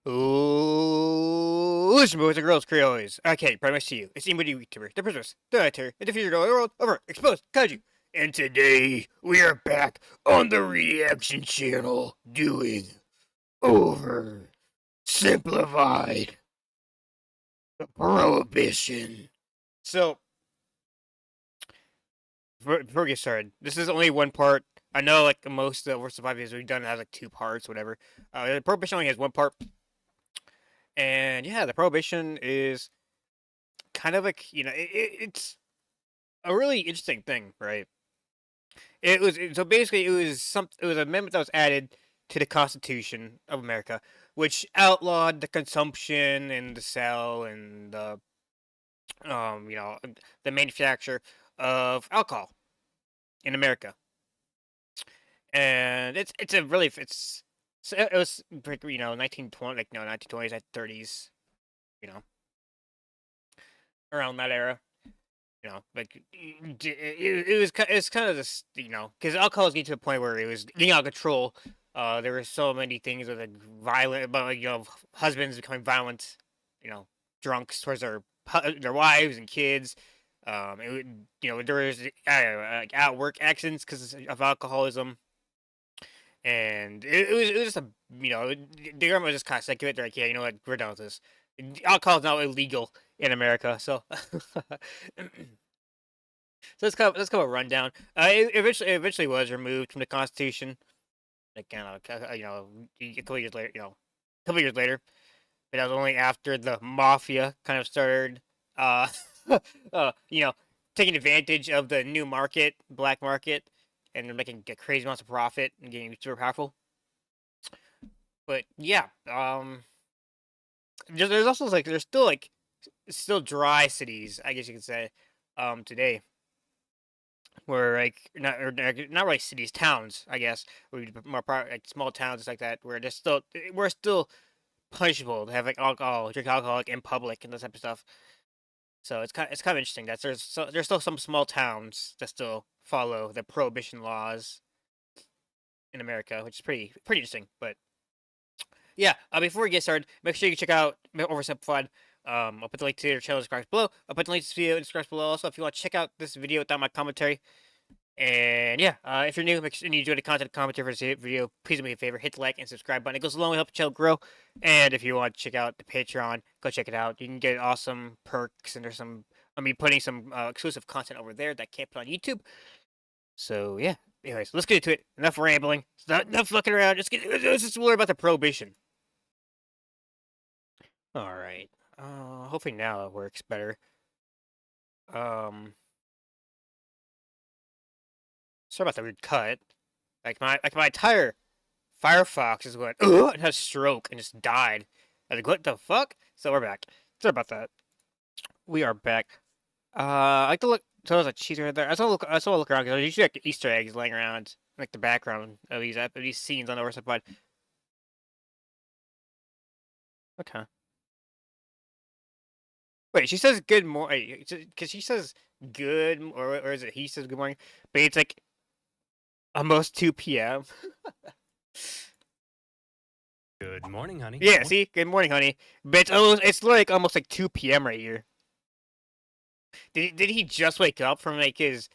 Ooh, listen, boys and girls, Creoles. Okay, promise to you. It's anybody vtuber, the prisoners, the editor, and the future of the world over exposed kaiju. And today we are back on the reaction channel doing OverSimplified the Prohibition. So, before we get started, this is only one part. I know, like most of the OverSimplified videos we've done has like 2 parts, whatever. The Prohibition only has 1 part. And yeah, the Prohibition is kind of like, it's a really interesting thing, right? So basically it was an amendment that was added to the Constitution of America, which outlawed the consumption and the sale and um, you know, the manufacture of alcohol in America. And it's a really it's so it was 1920 like no 1920s 30s, you know, around that era. Like it's kind of this, because alcohol was getting to the point where it was getting out of control. There were so many things with like violent, about like, husbands becoming violent, drunks towards their wives and kids. It would, there was like at work accidents because of alcoholism, and it was just a, the government was just kind of sick of it. They're like, yeah, you know what, we're done with this. Alcohol is now illegal in America, so. So let's go a rundown. It eventually was removed from the Constitution, like a couple years later. But that was only after the mafia kind of started, uh, taking advantage of the new market, black market, and they're making crazy amounts of profit and getting super powerful. But yeah, there's also like there's still dry cities, I guess you could say, today, where like not really cities, towns, I guess, more like small towns like that, where we're still punishable to have like drink alcohol like, in public and this type of stuff. So it's kind of interesting that there's still some small towns that still follow the prohibition laws in America, which is pretty interesting. But yeah, before we get started, make sure you check out OverSimplified. I'll put the link to their channel in the description below. I'll put the link to this video in the description below. Also, if you want to check out this video without my commentary. And yeah, if you're new and you enjoy the content commentary for this video, please do me a favor, hit the like and subscribe button. It goes a long way to help the channel grow. And if you want to check out the Patreon, go check it out. You can get awesome perks, and I'll be putting some exclusive content over there that I can't put on YouTube. So yeah, anyways, let's get into it. Enough rambling. Enough looking around. Let's just worry about the Prohibition. All right. Hopefully now it works better. Sorry about the weird cut. My entire Firefox is going, ugh, and had a stroke and just died. I was like, what the fuck? So we're back. Sorry about that. We are back. I like to look. So there's a cheese right there. I saw to look around because there's usually like Easter eggs laying around, like the background of these scenes on the OverSimplified. Okay. Wait, she says good morning because she says good, or is it he says good morning? But it's like almost 2 p.m. Good morning, honey. Yeah, see? Good morning, honey. But it's like almost like 2 p.m. right here. Did he just wake up from like his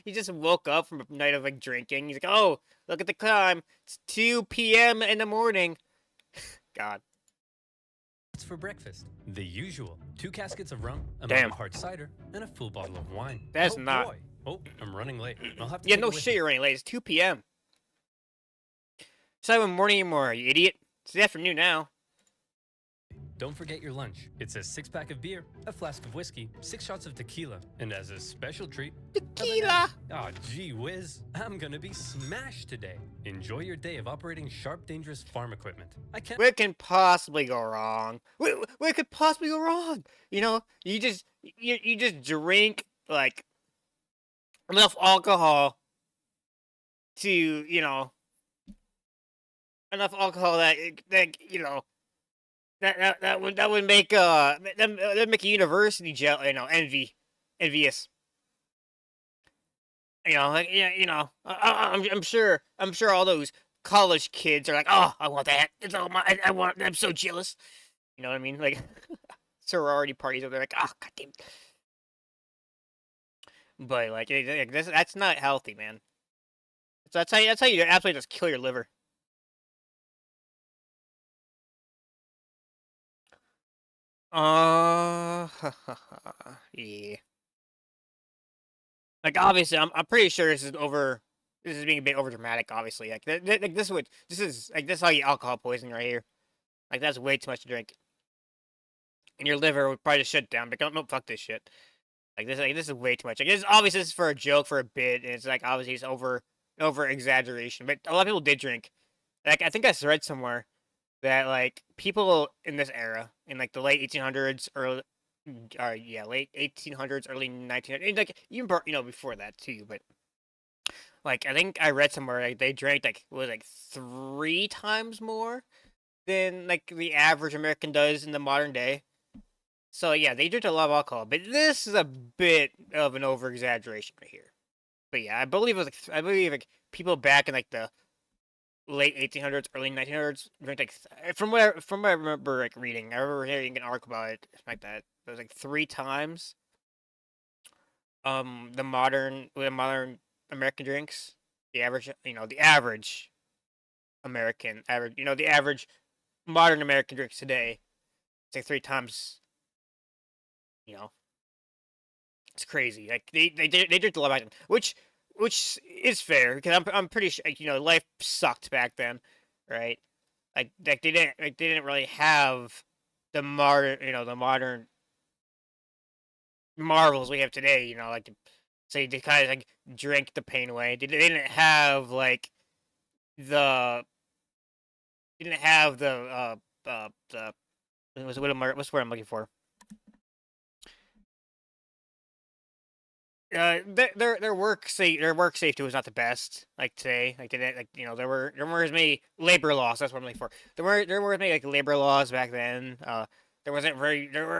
he just woke up from a night of like drinking. He's like, "Oh, look at the time. It's 2 p.m. in the morning." God. What's for breakfast? The usual. 2 caskets of rum, a Damn. mug of hard cider, and a full bottle of wine. That's oh, not. Boy. Oh, I'm running late. I'll have to Yeah, no shit, you're running late. It's 2 p.m. It's not even morning anymore, you idiot. It's the afternoon now. Don't forget your lunch. It's a 6-pack of beer, a flask of whiskey, 6 shots of tequila, and as a special treat, tequila. Oh, gee whiz. I'm gonna be smashed today. Enjoy your day of operating sharp, dangerous farm equipment. What can possibly go wrong? What could possibly go wrong? You just drink like enough alcohol to enough alcohol that that would make that make a university envious. I'm sure all those college kids are like, oh, I want that. It's all my. I want. I'm so jealous. You know what I mean? Like sorority parties. They're like, oh, goddamn. But like, this, that's not healthy, man. So that's how you absolutely just kill your liver. Yeah. Like obviously, I'm pretty sure this is over. This is being a bit over dramatic. Obviously, like this is like this is how you alcohol poisoning right here. Like that's way too much to drink, and your liver would probably just shut down. But no, fuck this shit. Like this is way too much. Like this obviously this is for a joke, for a bit, and it's like obviously it's over exaggeration. But a lot of people did drink. Like I think I read somewhere that like people in this era, in like the late 1800s, early, yeah, late 1800s, early 1900s, like even before that too. But like I think I read somewhere like they drank like what was it, like 3 times more than like the average American does in the modern day. So yeah, they drink a lot of alcohol, but this is a bit of an over exaggeration right here. But yeah, I believe like people back in like the late 1800s, early 1900s drank like from what I remember like reading. I remember hearing an article about it like that. It was like 3 times the modern American drinks. The average American average the average modern American drinks today. It's like 3 times. You know, it's crazy. Like they drink a lot back then, which is fair because I'm pretty sure life sucked back then, right? Like they didn't really have the modern marvels we have today. Like say they kind of like drank the pain away. They didn't have like the they didn't have the what's the word I'm looking for? Their work safety was not the best. Like today, like today, like there weren't as many labor laws. That's what I'm looking for. There weren't as many like labor laws back then. There weren't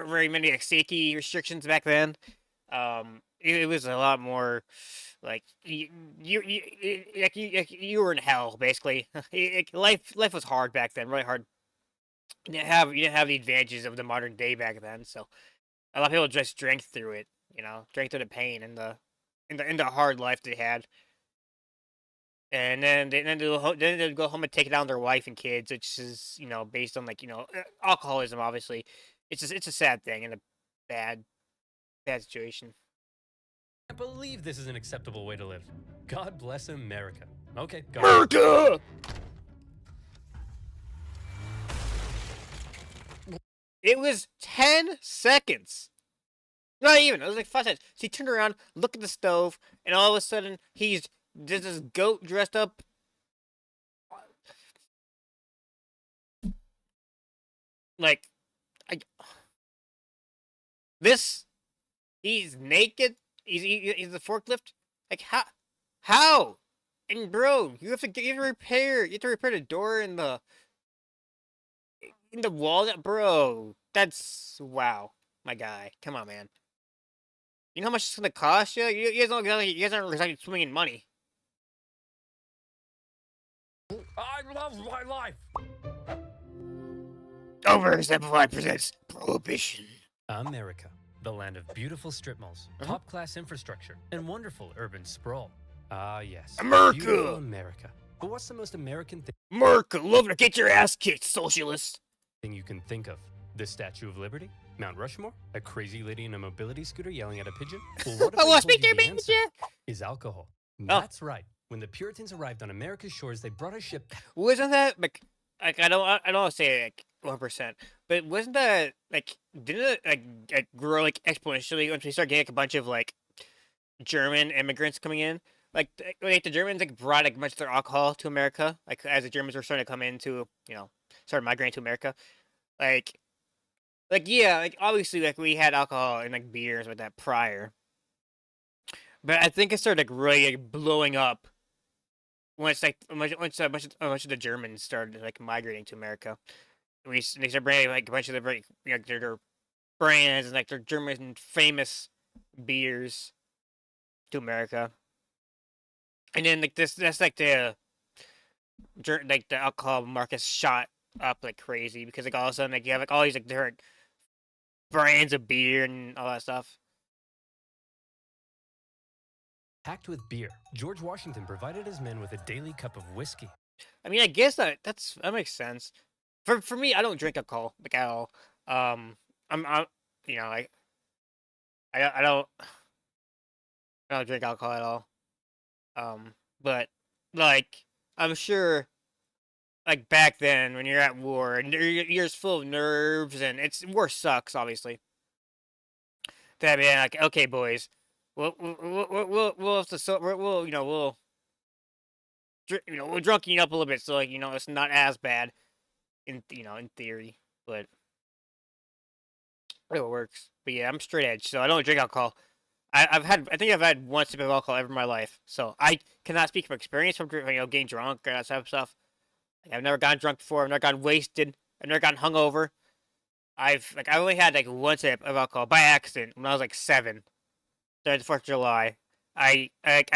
very many like safety restrictions back then. It was a lot more like you were in hell basically. Life was hard back then, really hard. You didn't have the advantages of the modern day back then, so a lot of people just drank through it. Drank through the pain and the hard life they had, and then they'd go home and take it out on their wife and kids, which is based on like alcoholism. Obviously, it's a sad thing and a bad bad situation. I believe this is an acceptable way to live. God bless America. Okay, go. America. It was 10 seconds. Not even. It was like 5 seconds. So he turned around, looked at the stove, and all of a sudden there's this goat dressed up. Like, I, this, he's naked. He's the forklift. Like how? And bro, you have to repair the door in the wall. Bro, that's wow, my guy. Come on, man. You know how much it's gonna cost you? You guys aren't exactly swimming in money. I love my life. OverExposedKaiju presents Prohibition. America, the land of beautiful strip malls, top-class infrastructure, and wonderful urban sprawl. Ah, yes. America! Beautiful America. But what's the most American America, love to get your ass kicked, socialist. thing you can think of? The Statue of Liberty? Mount Rushmore? A crazy lady in a mobility scooter yelling at a pigeon? Well, what if I I want to told speak to you your the manager. answer is alcohol? That's right. When the Puritans arrived on America's shores, they brought a ship. Wasn't that like I don't want to say like 1%, but wasn't that like didn't it like grow like exponentially once we started getting like a bunch of like German immigrants coming in? Like the Germans like brought like much of their alcohol to America, like as the Germans were starting to come into started migrating to America, like yeah, like obviously like we had alcohol and like beers with that prior, but I think it started like really like blowing up once like once a bunch of the Germans started like migrating to America. They started bringing like a bunch of their brands and like their German famous beers to America, and then like this that's like like the alcohol market shot up like crazy because like all of a sudden like you have like all these like different brands of beer and all that stuff. Packed with beer, George Washington provided his men with a daily cup of whiskey. I mean, I guess that makes sense. For me, I don't drink alcohol like at all. I'm you know like I don't drink alcohol at all. But like I'm sure like back then when you're at war and you're just full of nerves and it's war sucks obviously. That being like okay boys, we'll have to we'll we'll drunken up a little bit so like it's not as bad in in theory, but it works. But yeah, I'm straight edge, so I don't drink alcohol. I think I've had one sip of alcohol ever in my life, so I cannot speak from experience from getting drunk or that type of stuff. Like, I've never gotten drunk before. I've never gotten wasted. I've never gotten hungover. I only had like one sip of alcohol by accident when I was like 7 during the 4th of July. I had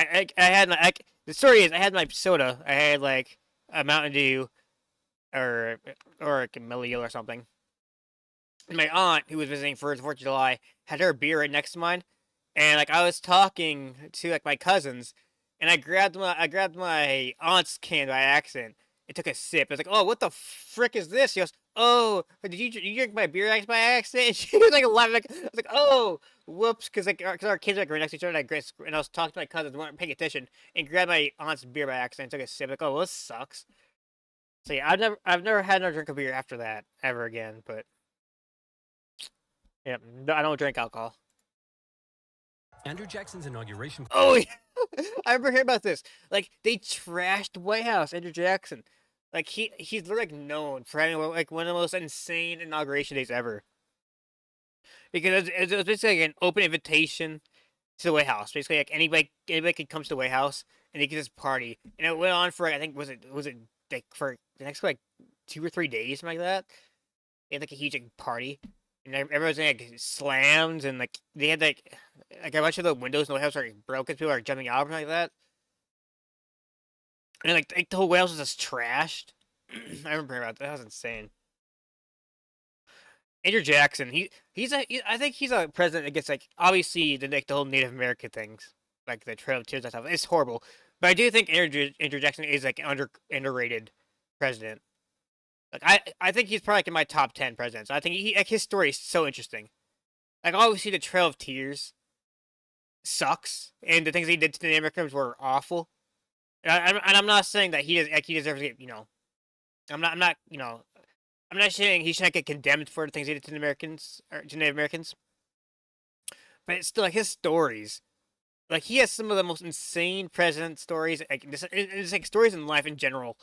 the story is I had my soda. I had like a Mountain Dew or like a Melio or something. And my aunt, who was visiting for the 4th of July, had her beer right next to mine. And like I was talking to like my cousins, and I grabbed my aunt's can by accident. It took a sip. I was like, "Oh, what the frick is this?" She goes, "Oh, did you drink my beer by accident?" She was like laughing. Like, I was like, "Oh, whoops," because our kids are like right next to each other, and I was talking to my cousins, weren't paying attention, and grabbed my aunt's beer by accident. Took a sip. Like, "Oh, well, this sucks." So yeah, I've never had another drink of beer after that ever again. But yeah, no, I don't drink alcohol. Andrew Jackson's inauguration. Oh, yeah. I remember hearing about this. Like they trashed White House, Andrew Jackson. Like he's literally like, known for having like one of the most insane inauguration days ever. Because it was basically like an open invitation to the White House. Basically, like anybody could come to the White House and they could just party. And it went on for I think was it like for the next like 2 or 3 days, something like that. They had like a huge like party, and everyone's like slammed, and like they had like a bunch of the windows in the White House are like, broken. People are jumping out or something like that, and like the whole White House was just trashed. I remember hearing about that. That was insane. Andrew Jackson, I think he's a president that gets like obviously the whole Native American things, like the Trail of Tears and stuff. It's horrible, but I do think Andrew Jackson is like underrated president. Like I think he's probably like in my top 10 presidents. I think like his story is so interesting. Like obviously the Trail of Tears sucks, and the things he did to the Native Americans were awful. And I'm not saying that he deserves to get I'm not saying he shouldn't get condemned for the things he did to the Americans or to Native Americans, but it's still like his stories. Like he has some of the most insane president stories. Like it's like stories in life in general.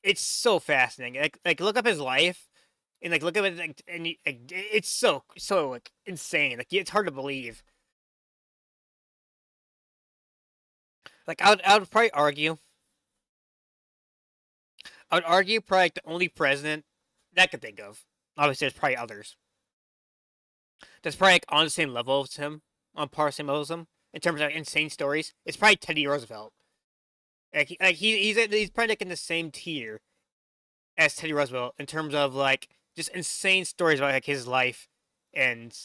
It's so fascinating. Like look up his life and like look at it like, and it's so like insane. Like it's hard to believe. Like I would probably argue. I would argue probably like the only president that I could think of. Obviously, there's probably others. That's probably like on the same level as him, on par same level as him in terms of like, insane stories. It's probably Teddy Roosevelt. He's probably like in the same tier as Teddy Roosevelt in terms of like just insane stories about like his life and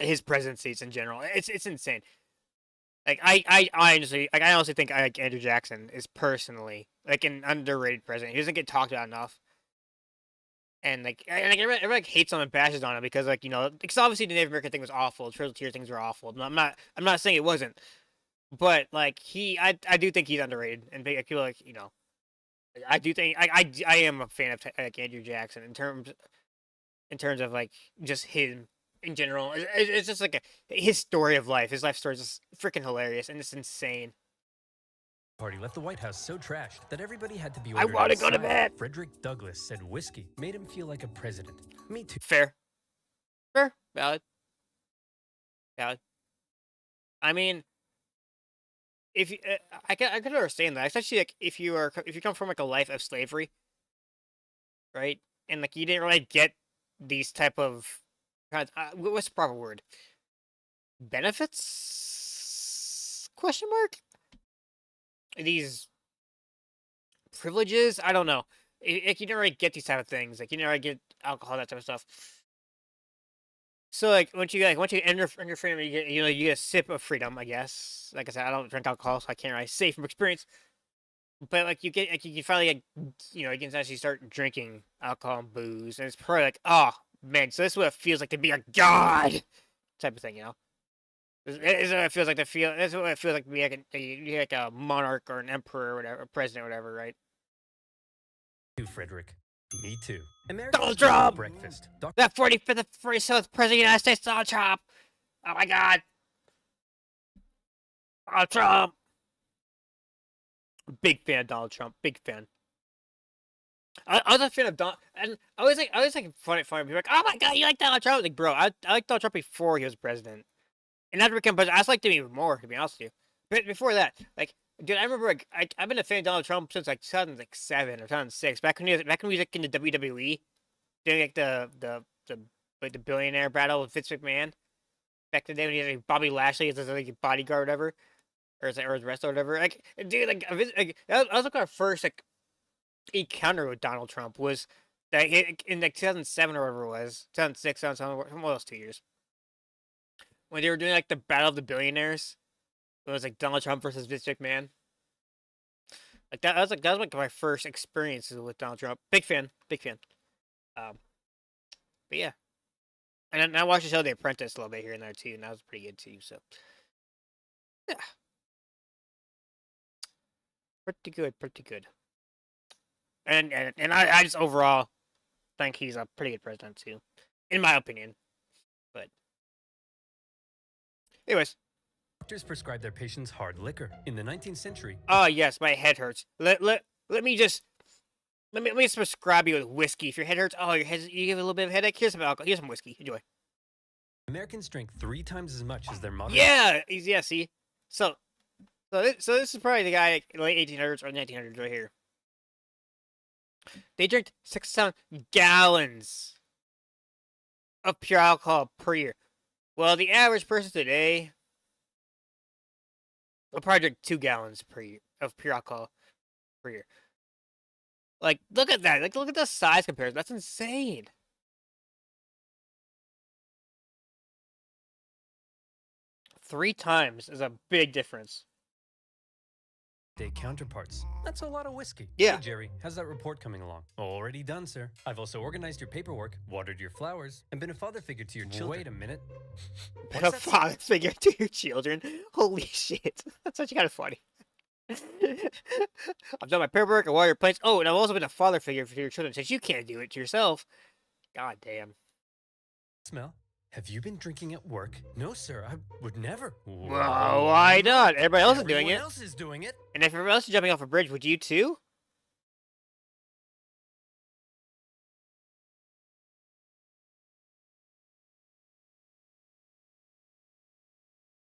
his presidencies in general. It's insane. Like I honestly think like Andrew Jackson is personally like an underrated president. He doesn't get talked about enough. And like everyone like hates on him and bashes on him because like because obviously the Native American thing was awful, the Trail of Tears things were awful. I'm not saying it wasn't, but like I do think he's underrated and people like I do think I am a fan of like Andrew Jackson in terms of like just him in general. It's just like his story of life. His life story is just freaking hilarious and it's insane. Party left the White House so trashed that everybody had to be I ordered want to go to inside. bed. Frederick Douglass said whiskey made him feel like a president. Me too. Fair, fair, valid, valid. I mean, if you, I can understand that, especially like if you come from like a life of slavery, right? And like you didn't really get these type of what's the proper word? Benefits? Question mark. These privileges. I don't know. Like you never really get these type of things. Like you never get alcohol, that type of stuff. So like once you enter freedom, you get a sip of freedom. I guess. Like I said, I don't drink alcohol, so I can't really say from experience. But like you get like you finally like you can actually start drinking alcohol and booze, and it's probably like, oh man, so this is what it feels like to be a god type of thing, This is what it feels like to feel. This is what it feels like to be like a monarch or an emperor or whatever, a president or whatever, right? You, Frederick. Me too. Donald Trump! Breakfast. That 45th, 47th president of the United States, Donald Trump! Oh my god! Donald Trump! Big fan of Donald Trump. Big fan. I was a fan of Donald, and I was like funny people like, oh my god, you like Donald Trump? Like, bro, I liked Donald Trump before he was president, and after becoming president, I just liked him even more, to be honest with you. But before that, like, dude, I remember like I've been a fan of Donald Trump since like 2007 or 2006, back when he was like in the WWE, doing like the billionaire battle with Vince McMahon. Back in the day when he had like, Bobby Lashley as his like bodyguard or whatever, or his wrestler or whatever. Like, dude, like that was like our first like encounter with Donald Trump was that in like 2007 or whatever it was, 2006, 2007, one of those 2 years when they were doing like the battle of the billionaires. It was like Donald Trump versus Vince McMahon. Like that was like my first experiences with Donald Trump. Big fan, big fan. But yeah, and then I watched the show The Apprentice a little bit here and there too, and that was pretty good too. So yeah, pretty good, pretty good. And I just overall think he's a pretty good president too, in my opinion. But anyways, Doctors prescribed their patients hard liquor. In the 19th century, oh yes, my head hurts. Let me just prescribe you with whiskey if your head hurts. Oh, you have a little bit of a headache. Here's some alcohol. Here's some whiskey. Enjoy. Americans drank 3 times as much as their modern. Yeah, see. So this is probably the guy late 1800s or 1900s right here. They drink 6 gallons of pure alcohol per year. Well, the average person today will probably drink 2 gallons per year of pure alcohol per year. Like, look at that. Like, look at the size comparison. That's insane. Three times is a big difference. Day counterparts. That's a lot of whiskey. Yeah. Hey, Jerry, how's that report coming along? Already done, sir. I've also organized your paperwork, watered your flowers, and been a father figure to your children. Wait a minute. Been a father figure to your children? Holy shit. That's actually kind of funny. I've done my paperwork, I watered your plants. Oh, and I've also been a father figure for your children since you can't do it to yourself. God damn. Smell? Have you been drinking at work? No, sir, I would never. Well, why not? Everybody else is doing it. Everyone else is doing it. And if everyone else is jumping off a bridge, would you too?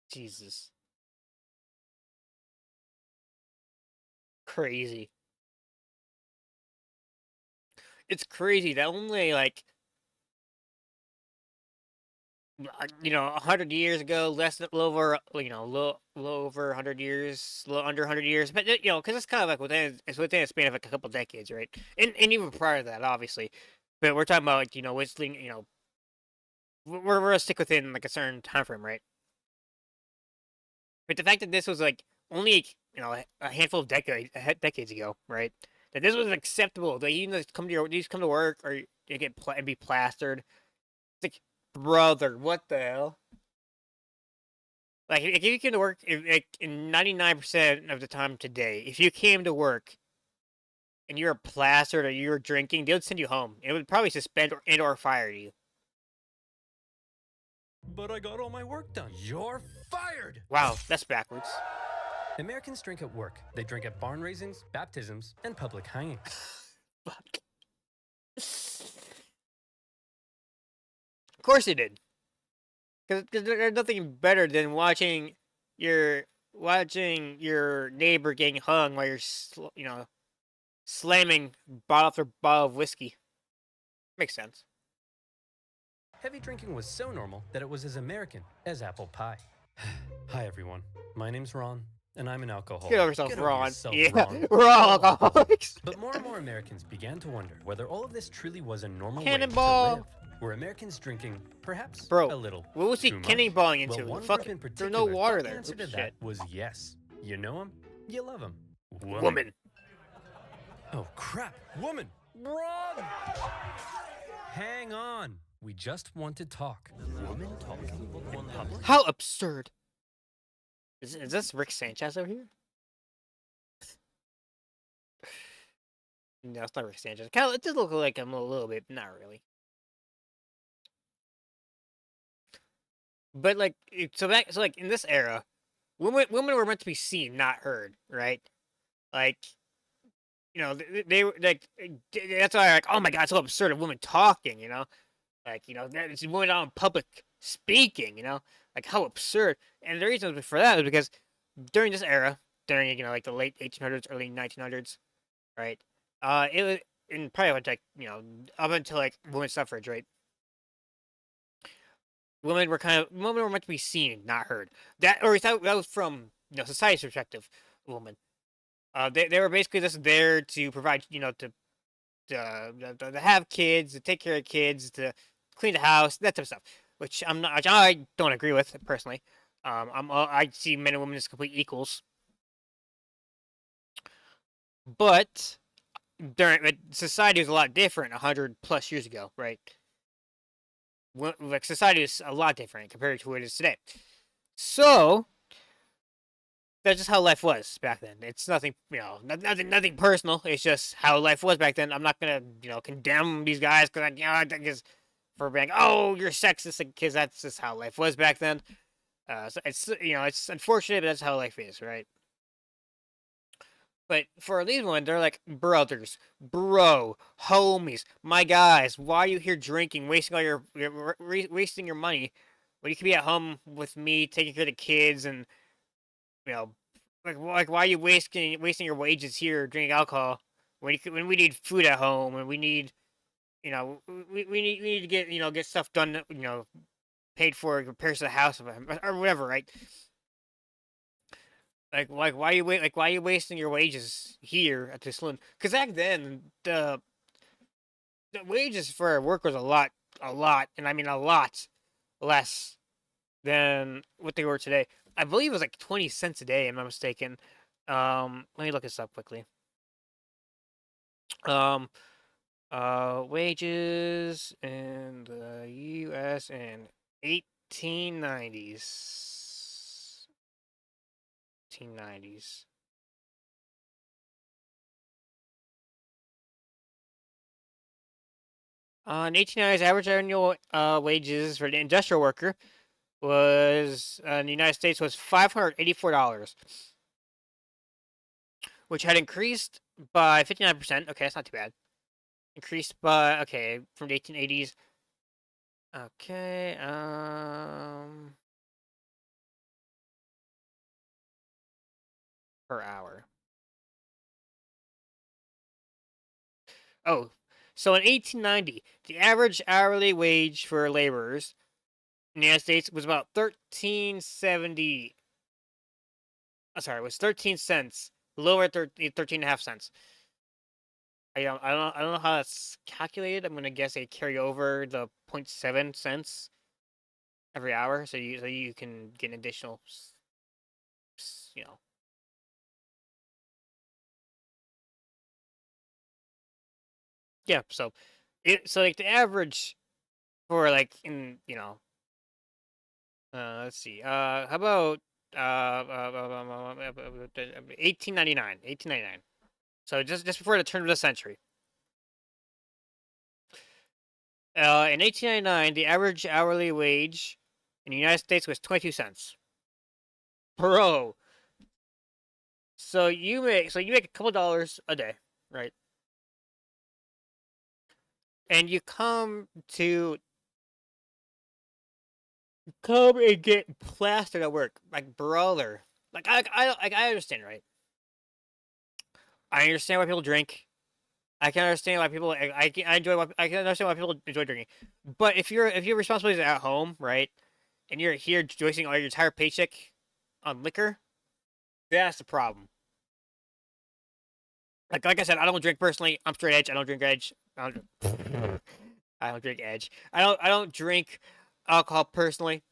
Jesus. Crazy. It's crazy that only like 100 years ago, less than a little over, little over 100 years, a little under 100 years, but because it's kind of like within a span of like a couple decades, right? And even prior to that, obviously. But we're talking about like whistling, we're gonna stick within like a certain time frame, right? But the fact that this was like only a handful of decades ago, right? That this was acceptable. That you just come to work or you get and be plastered. It's like, brother, what the hell? Like, if you came to work, in 99% of the time today, if you came to work and you were plastered or you were drinking, they would send you home. It would probably suspend or fire you. But I got all my work done. You're fired! Wow, that's backwards. Americans drink at work. They drink at barn raisings, baptisms, and public hangings. Fuck. Of course they did. Because there's nothing better than watching your neighbor getting hung while you're slamming bottle after bottle of whiskey. Makes sense. Heavy drinking was so normal that it was as American as apple pie. Hi, everyone. My name's Ron. and I'm an alcoholic. Get over yourself, Get Ron. over yourself, Yeah, Ron. we're all alcoholics. But more and more Americans began to wonder whether all of this truly was a normal way to Cannonball. live. Were Americans drinking, perhaps, Bro, a little what was he too much? cannonballing into? Well, one Fuck, group in there's particular no water thought there. the answer to Oops, that shit. was yes. You know him, you love him. Woman. Oh, crap. Woman! Wrong! Hang on. We just want to talk. Woman talking in public? How absurd. Is this Rick Sanchez over here? No, it's not Rick Sanchez. It does look like him a little bit, but not really. But like, so like in this era, women were meant to be seen, not heard, right? Like, you know, they were like, that's why like, oh my god, it's so absurd of women talking, you know, like, you know, that it's women out in public speaking, you know, like how absurd. And the reason for that is because during this era, during, you know, like the late 1800s, early 1900s, right? It was in probably like, you know, up until like women's suffrage, right? Women were meant to be seen, not heard. That was from, you know, society's perspective. Women, they were basically just there to provide, you know, to have kids, to take care of kids, to clean the house, that type of stuff. Which I don't agree with personally. I see men and women as complete equals. But society was a lot different 100+ years ago, right? Like society is a lot different compared to what it is today. So that's just how life was back then. It's nothing, you know, nothing personal. It's just how life was back then. I'm not gonna, you know, condemn these guys because because for being, oh, you're sexist, because that's just how life was back then. So it's, you know, it's unfortunate, but that's how life is, right? But for these ones, they're like brothers, bro, homies, my guys. Why are you here drinking, wasting all wasting your money when you could be at home with me, taking care of the kids, and, you know, like why are you wasting your wages here drinking alcohol when we need food at home and we need, you know, we need to get, you know, get stuff done, you know, paid for, repairs to the house or whatever, right? Like why are you wasting your wages here at the saloon? Because back then the wages for work was a lot, and I mean a lot less than what they were today. I believe it was like 20 cents a day, if I'm not mistaken. Let me look this up quickly. Um, wages in the U.S. in 1890s. 1890s. In 1890s, average annual wages for the industrial worker was in the United States was $584, which had increased by 59%. Okay, that's not too bad. Increased by, okay, from the 1880s. Okay, per hour. Oh, so in 1890, the average hourly wage for laborers in the United States was about 13.70. Sorry, it was 13 cents, lower 13.5 cents. I don't know how that's calculated. I'm gonna guess they carry over the 0.7 cents every hour, so you can get an additional, you know. Yeah, so like the average for like in, you know, let's see, how about 1899, 1899. So just before the turn of the century. In 1899, the average hourly wage in the United States was 22 cents. Bro. So you make a couple dollars a day, right? And you come and get plastered at work, like brother. I understand, right? I understand why people drink. I can understand why people I can understand why people enjoy drinking. But if your responsibility is at home, right, and you're here wasting all your entire paycheck on liquor, That's the problem. Like I said, I don't drink personally. I'm straight edge. I don't drink edge. I don't drink edge. I don't drink alcohol personally.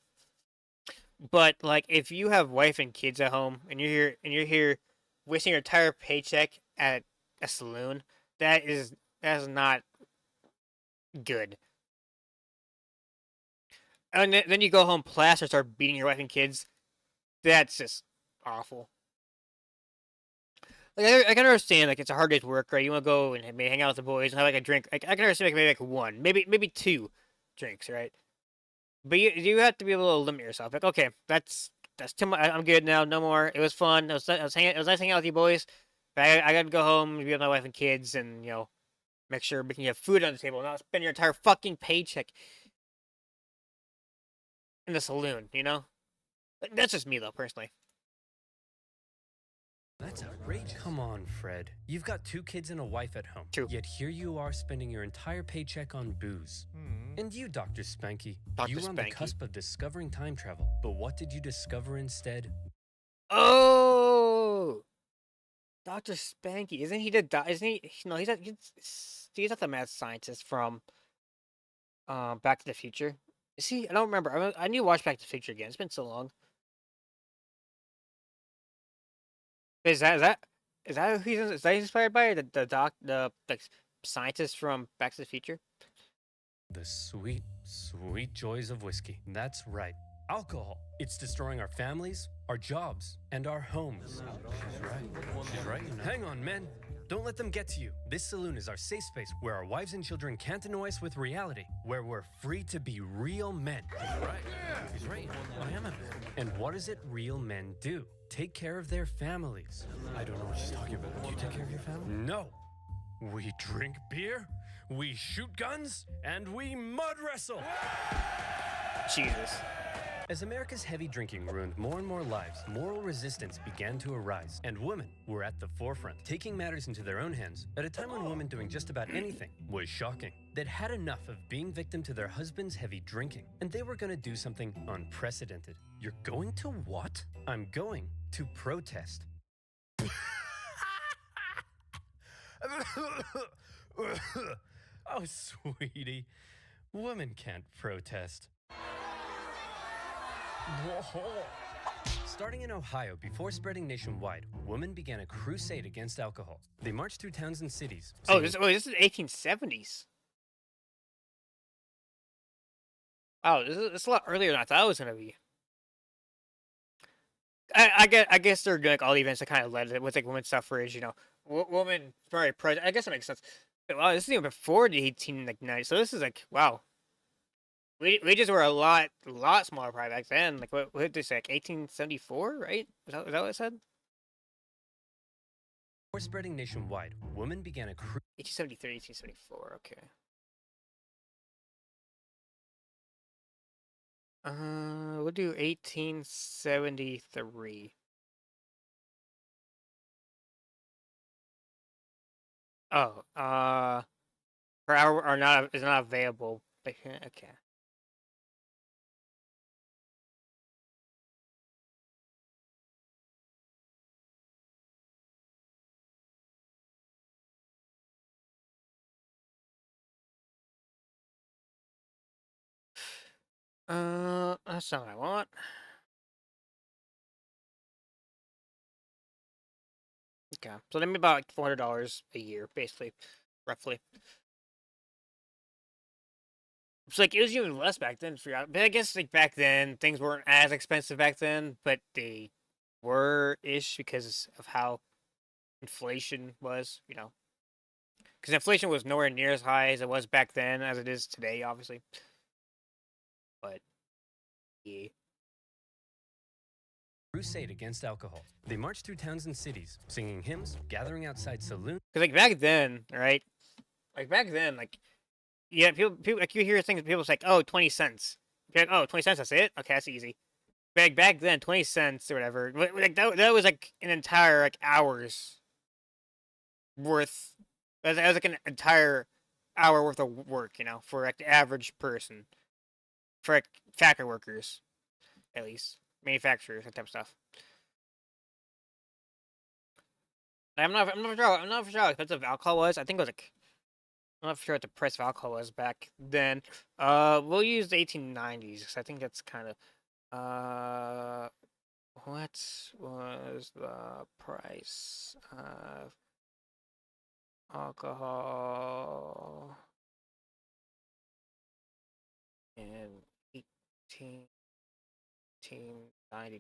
But like, if you have wife and kids at home and you're here wasting your entire paycheck at a saloon, that is not good. And then you go home plastered, start beating your wife and kids. That's just awful. Like I can understand, like it's a hard day's work, right? You want to go and maybe hang out with the boys and have like a drink. Like I can understand, like, maybe like one, maybe two drinks, right? But you have to be able to limit yourself. Like okay, that's too much. I'm good now. No more. It was fun. It was nice hanging out with you boys. But I got to go home and be with my wife and kids, and make sure we can have food on the table, not spend your entire fucking paycheck in the saloon. That's just me though, personally. That's outrageous. Come on, Fred. You've got 2 kids and a wife at home. True. Yet here you are spending your entire paycheck on booze. And you, Dr. Spanky, Dr. you were on the Spanky. cusp of discovering time travel. But what did you discover instead? Oh, Dr. Spanky, isn't he isn't he? No, he's not the mad scientist from Back to the Future. Is he? I don't remember. I need to watch Back to the Future again. It's been so long. Is that who is that inspired by? The like scientist from Back to the Future? The sweet, sweet joys of whiskey. That's right. Alcohol. It's destroying our families, our jobs, and our homes. She's right. She's right. Hang on, men. Don't let them get to you. This saloon is our safe space where our wives and children can't annoy us with reality, where we're free to be real men. She's right. She's right. I am a man. And what is it real men do? Take care of their families. I don't know what she's talking about. Do you take care of your family? No. We drink beer, we shoot guns, and we mud wrestle. Jesus. As America's heavy drinking ruined more and more lives, moral resistance began to arise, and women were at the forefront, taking matters into their own hands at a time when women doing just about anything was shocking. They'd had enough of being victim to their husband's heavy drinking, and they were going to do something unprecedented. You're going to what? I'm going to protest. Oh, sweetie, women can't protest. Starting in Ohio, before spreading nationwide, women began a crusade against alcohol. They marched through towns and cities. This is 1870s. Oh, this is a lot earlier than I thought it was gonna be. I guess they're doing like all the events that kind of led it with like women's suffrage, women very pro. I guess that makes sense. But, wow, this is even before the 1890s, so this is like wow. Wages were a lot smaller probably back then. Like what did they say? Like 1874, right? Is that what it said? Before spreading nationwide, women began a 1873, 1874. Okay. We'll do 1873. Oh, per hour or not is not available. Okay. That's not what I want. Okay, so they make about like $400 a year, basically, roughly. It's like it was even less back then. But I guess like back then things weren't as expensive back then, but they were ish because of how inflation was. Because inflation was nowhere near as high as it was back then as it is today, obviously. But yeah. crusade against alcohol. They marched through towns and cities, singing hymns, gathering outside saloons. Because like back then, right? Like back then, like yeah, people like you hear things. People say, like, "Oh, 20 cents." You're like, "Oh, 20 cents. That's it. Okay, that's easy." Back then, 20 cents or whatever. Like that was like an entire like hour's worth. That was like an entire hour worth of work, for like the average person, for like factory workers, at least manufacturers, that type of stuff. I'm not sure how expensive alcohol was. I think it was like I'm not sure what the price of alcohol was back then. We'll use the 1890s because I think that's kind of what was the price of alcohol in 1899?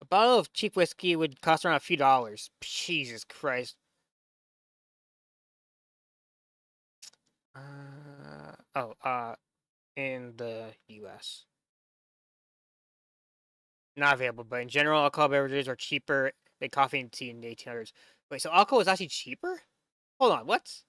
A bottle of cheap whiskey would cost around a few dollars. Jesus Christ. In the U.S. Not available, but in general, alcohol beverages are cheaper than coffee and tea in the 1800s. Wait, so alcohol was actually cheaper? Hold on, what?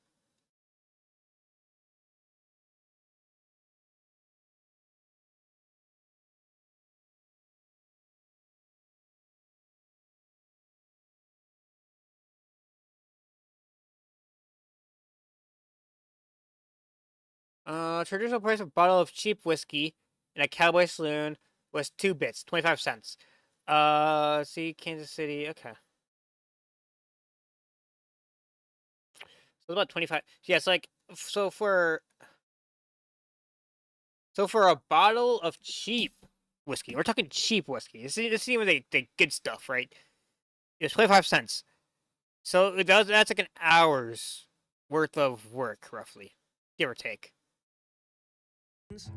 Traditional price of a bottle of cheap whiskey in a cowboy saloon was 2 bits, 25 cents. See, Kansas City, okay. So about 25. Yeah, it's like, so for a bottle of cheap whiskey, we're talking cheap whiskey. This is even the good stuff, right? It's 25 cents. So that's like an hour's worth of work, roughly, give or take.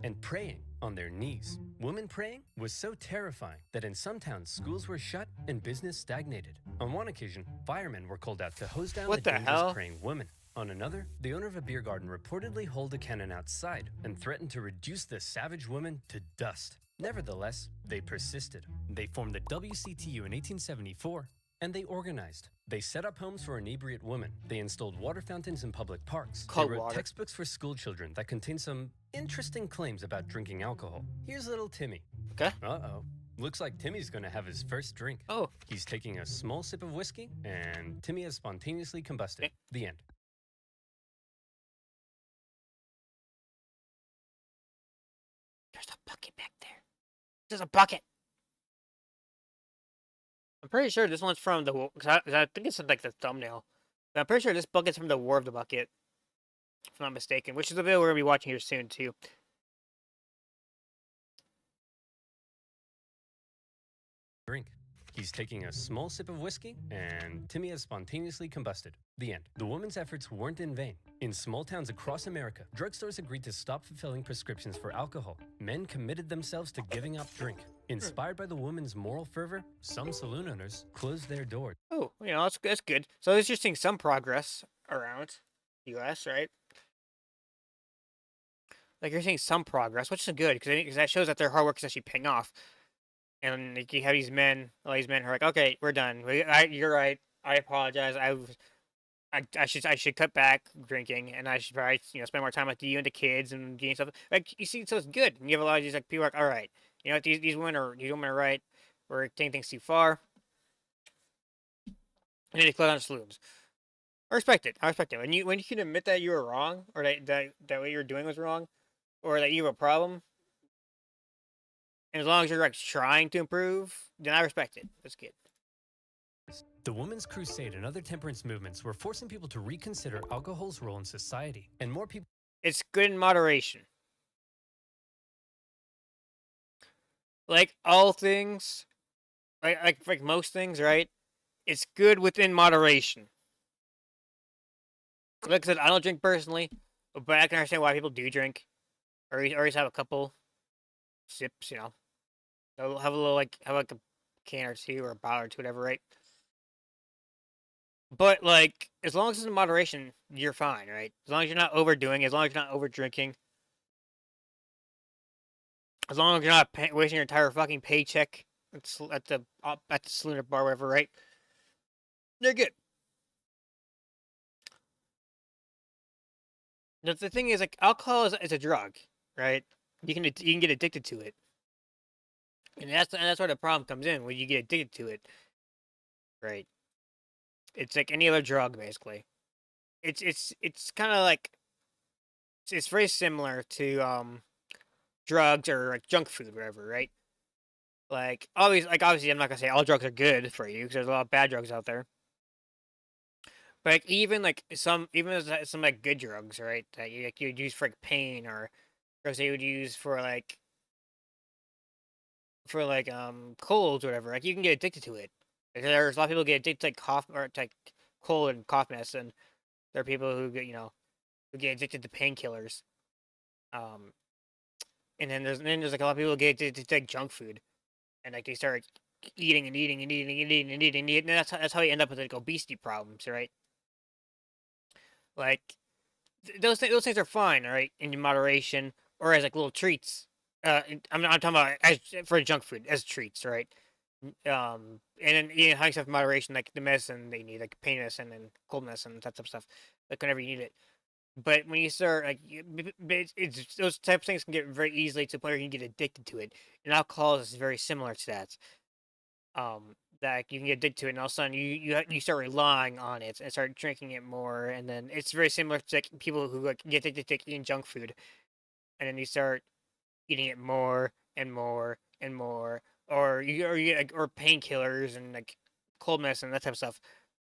And praying on their knees. Women praying was so terrifying that in some towns schools were shut and business stagnated. On one occasion, firemen were called out to hose down What the the dangerous hell? praying women. On another, the owner of a beer garden reportedly held a cannon outside and threatened to reduce the savage women to dust. Nevertheless, they persisted. They formed the WCTU in 1874 and they organized. They set up homes for inebriate women. They installed water fountains in public parks. Cold they wrote water. textbooks for school children that contain some interesting claims about drinking alcohol. Here's little Timmy. Okay. Uh-oh. Looks like Timmy's gonna have his first drink. Oh. He's taking a small sip of whiskey, and Timmy has spontaneously combusted. Okay. The end. There's a bucket back there. There's a bucket. I'm pretty sure this one's from the. Cause I think it's like the thumbnail. But I'm pretty sure this bucket's from the War of the Bucket, if I'm not mistaken. Which is a video we're gonna be watching here soon too. Drink. He's taking a small sip of whiskey, and Timmy has spontaneously combusted. The end. The woman's efforts weren't in vain. In small towns across America, drugstores agreed to stop fulfilling prescriptions for alcohol. Men committed themselves to giving up drink. Inspired by the woman's moral fervor, some saloon owners closed their doors. Oh, that's good. So it's just seeing some progress around the U.S., right? Like you're seeing some progress, which is good because that shows that their hard work is actually paying off. And like, you have these men, all these men who are like, okay, we're done. You're right. I apologize. I should cut back drinking, and I should probably spend more time with you and the kids and doing stuff. Like you see, so it's good. And you have a lot of these like people like, all right, these women are right. We're taking things too far. And then they close down saloons. I respect it. I respect it. When you can admit that you were wrong, or that what you were doing was wrong, or that you have a problem, and as long as you're like trying to improve, then I respect it. That's good. The Women's Crusade and other temperance movements were forcing people to reconsider alcohol's role in society, and more people. It's good in moderation. Like all things, like most things, right? It's good within moderation. Like I said, I don't drink personally, but I can understand why people do drink, or at least have a couple sips. They'll have a little have like a can or two or a bottle or two, whatever, right? But like, as long as it's in moderation, you're fine, right? As long as you're not overdoing, as long as you're not over drinking, as long as you're not wasting your entire fucking paycheck at the saloon or bar, whatever, right? They're good. The thing is, like, alcohol is a drug, right? You can get addicted to it, and that's where the problem comes in when you get addicted to it, right? It's like any other drug, basically. It's kind of like it's very similar to drugs or like junk food, whatever, right? Like obviously, I'm not gonna say all drugs are good for you because there's a lot of bad drugs out there. But like, even like some like good drugs, right? That you'd use for like pain or drugs they would use for like colds or whatever. Like you can get addicted to it. Like, there's a lot of people get addicted to like cough or to like cold and cough medicine. There are people who get who get addicted to painkillers. Um, and then there's like a lot of people who get addicted to like junk food, and like they start eating and eating and eating and eating and eating and eating. And that's how you end up with like obesity problems, right? Like those things are fine, all right, in moderation or as like little treats. I'm talking about as for junk food as treats, right? And then having stuff in moderation, like the medicine they need, like pain medicine and cold medicine, that type of stuff, like whenever you need it. But when you start like, it's those types of things can get very easily to the point where you can get addicted to it, and alcohol is very similar to that. That you can get addicted to it, and all of a sudden you start relying on it and start drinking it more, and then it's very similar to like people who like get addicted to eating junk food, and then you start eating it more and more and more, or you get, like, or painkillers and like cold medicine, that type of stuff,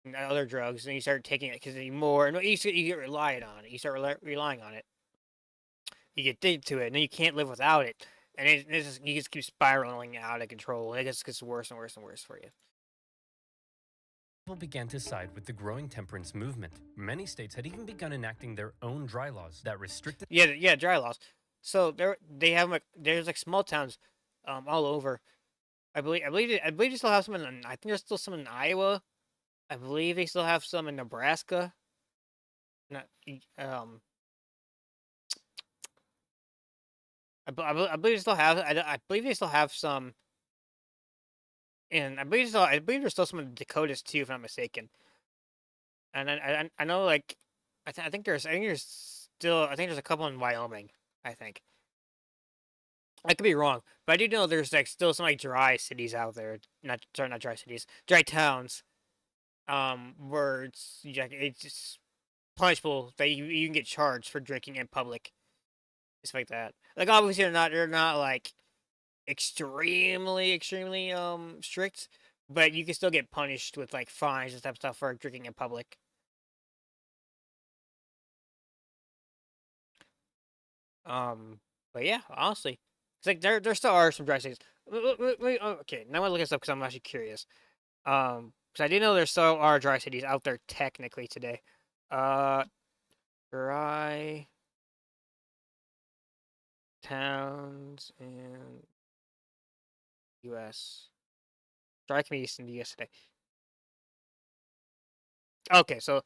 and other drugs, and you start taking it because you more and you get reliant on it. You start relying on it. You get addicted to it, and then you can't live without it, and you just keep spiraling out of control. And it just gets worse and worse and worse for you. People began to side with the growing temperance movement. Many states had even begun enacting their own dry laws that restricted. Yeah, dry laws. So they have like there's like small towns, all over. I believe they still have some in. I think there's still some in Iowa. I believe they still have some in Nebraska. Not I believe they still have. I believe they still have some. And I believe there's still some in the Dakotas too, if I'm not mistaken. And I know like I think there's still I think there's a couple in Wyoming. I think. I could be wrong, but I do know there's like still some like dry cities out there. Not dry cities, dry towns. Where it's just punishable that you can get charged for drinking in public, stuff like that. Like obviously they're not like extremely strict, but you can still get punished with like fines and type of stuff for drinking in public. Um, but yeah, honestly, it's like there still are some dry cities. Okay, now I want to look this up because I'm actually curious. Because I do know there still are dry cities out there technically today. Uh, dry towns in U.S. Dry communities in the U.S. today. Okay, so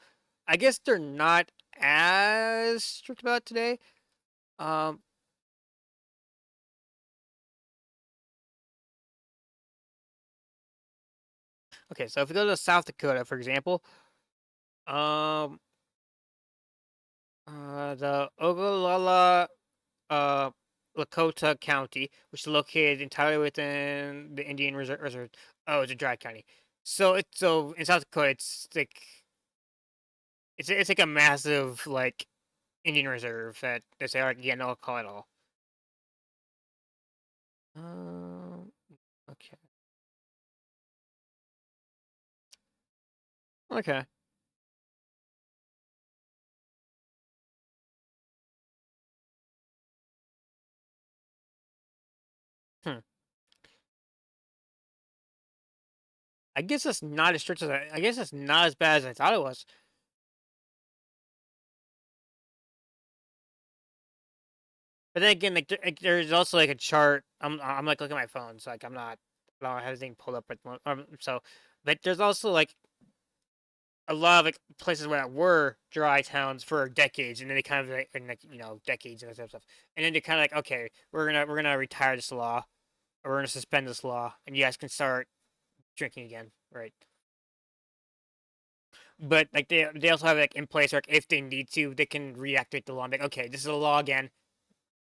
I guess they're not as strict about it today. Um, okay, so if we go to South Dakota, for example, um, the Ogallala uh, Lakota County, which is located entirely within the Indian Reserve. Oh, it's a dry county. So in South Dakota, it's like a massive like Indian Reserve that they say like yeah no alcohol at all. Um. Okay. Okay. Hmm. I guess it's not as strict as I guess it's not as bad as I thought it was. But then again, there's also like a chart. I'm like looking at my phone, so like I don't have everything pulled up at the moment. So, but there's also like a lot of like places where that were dry towns for decades, and then they kind of like decades and that type of stuff, and then they're kind of like, okay, we're gonna retire this law, or we're gonna suspend this law, and you guys can start drinking again, right? But like they also have like in place, like if they need to, they can reactivate the law. And be like, okay, this is a law again.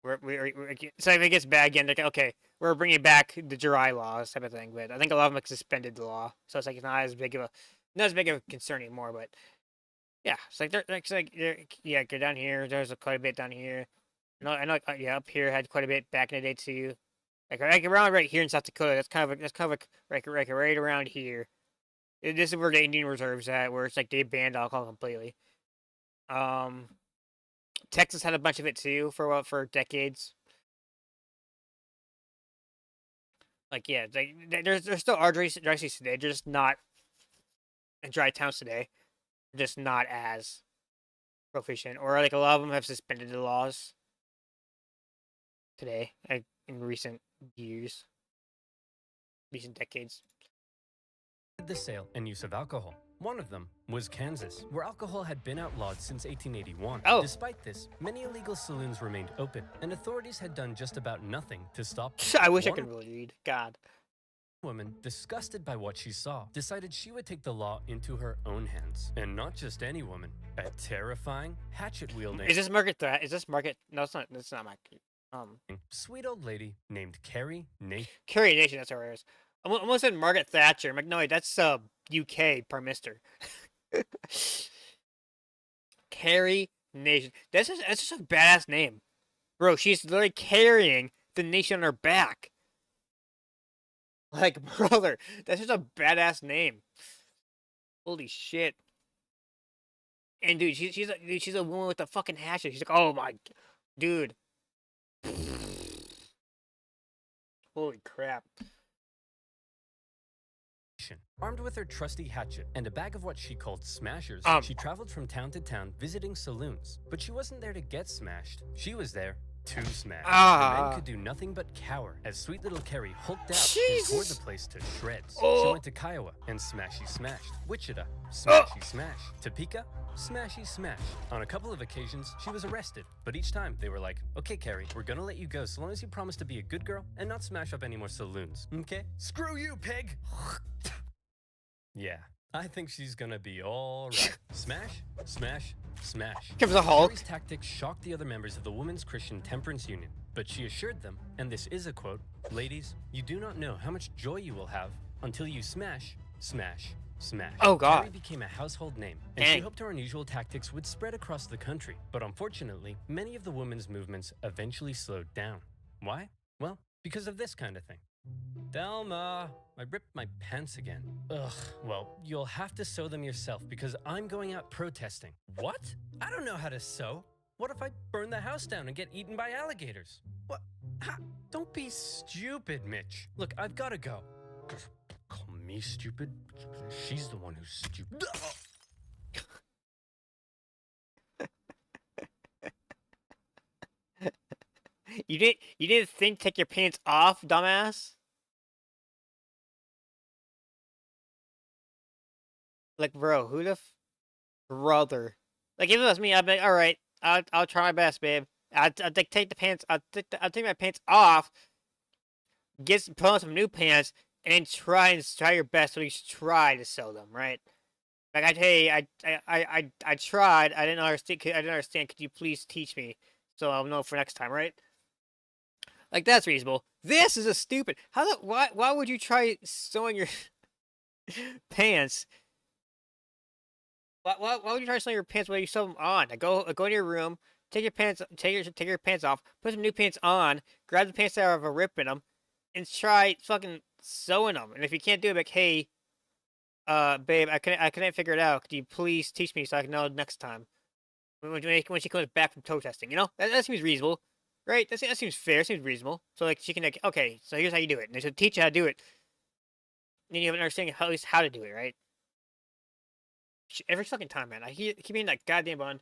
So if it gets bad again, like okay, we're bringing back the dry laws type of thing. But I think a lot of them like suspended the law, so it's like not as big of a concern anymore. But yeah, yeah, go down here. There's quite a bit down here. No, I know, yeah, up here had quite a bit back in the day too. Like around right here in South Dakota. That's kind of like right around here. This is where the Indian Reserve's at, where it's like they banned alcohol completely. Um, Texas had a bunch of it too for decades. Like yeah, like there's still are dry cities today. They're just not in dry towns today. They're just not as proficient, or like a lot of them have suspended the laws today, like in recent years, recent decades. The sale and use of alcohol. One of them was Kansas, where alcohol had been outlawed since 1881. Oh. Despite this, many illegal saloons remained open, and authorities had done just about nothing to stop them. I wish I could really read. God. Woman, disgusted by what she saw, decided she would take the law into her own hands. And not just any woman, a terrifying, hatchet-wielding... Is this Margaret Thatcher? Is this Margaret? No, it's not. It's not my. Sweet old lady named Carrie Nation. Carrie Nation, that's how it is. I almost said Margaret Thatcher. I'm like, no, wait, that's UK Prime Minister. Carrie Nation. That's just a badass name. Bro, she's literally carrying the nation on her back. Like, brother, that's just a badass name. Holy shit. And dude, she's a woman with a fucking hatchet. She's like, oh my, dude. Holy crap. Armed with her trusty hatchet and a bag of what she called smashers, she traveled from town to town visiting saloons. But she wasn't there to get smashed. She was there to smash. The men could do nothing but cower as sweet little Carrie hulked out and tore the place to shreds. She went to Kiowa and smashy smashed. Wichita, smashy smash. Topeka, smashy smash. On a couple of occasions, she was arrested. But each time, they were like, okay, Carrie, we're gonna let you go so long as you promise to be a good girl and not smash up any more saloons. Okay? Screw you, pig! Yeah, I think she's gonna be all right. Smash, smash, smash. Give us a Hulk. Carrie's tactics shocked the other members of the Women's Christian Temperance Union, but she assured them, and this is a quote, "Ladies, you do not know how much joy you will have until you smash, smash, smash." Oh God. Carrie became a household name, and she hoped her unusual tactics would spread across the country. But unfortunately, many of the women's movements eventually slowed down. Why? Well, because of this kind of thing. Thelma, I ripped my pants again. Ugh, well, you'll have to sew them yourself because I'm going out protesting. What? I don't know how to sew. What if I burn the house down and get eaten by alligators? What? Ha, don't be stupid, Mitch. Look, I've got to go. Call me stupid? She's the one who's stupid. You didn't think take your pants off, dumbass? Like, bro, who the brother? Like, if it was me, I'd be like, all right, I'll try my best, babe. I'll take the pants. I'll take my pants off. Put on some new pants, and then try your best. So you try to sew them, right? Like, I tried. I didn't understand. Could you please teach me so I'll know for next time, right? Like, that's reasonable. This is a stupid. Why would you try sewing your pants? Why would you try sewing your pants while you sew them on? Go into your room, take your pants off, put some new pants on, grab the pants that have a rip in them, and try fucking sewing them. And if you can't do it, like, hey, babe, I couldn't figure it out. Could you please teach me so I can know next time when she comes back from toe testing? You know, that seems reasonable. Right? That seems fair. Seems reasonable. So, like, she can, like, okay, so here's how you do it. And she'll teach you how to do it. And you have an understanding at least how to do it, right? Every fucking time, man. I keep being that goddamn bun.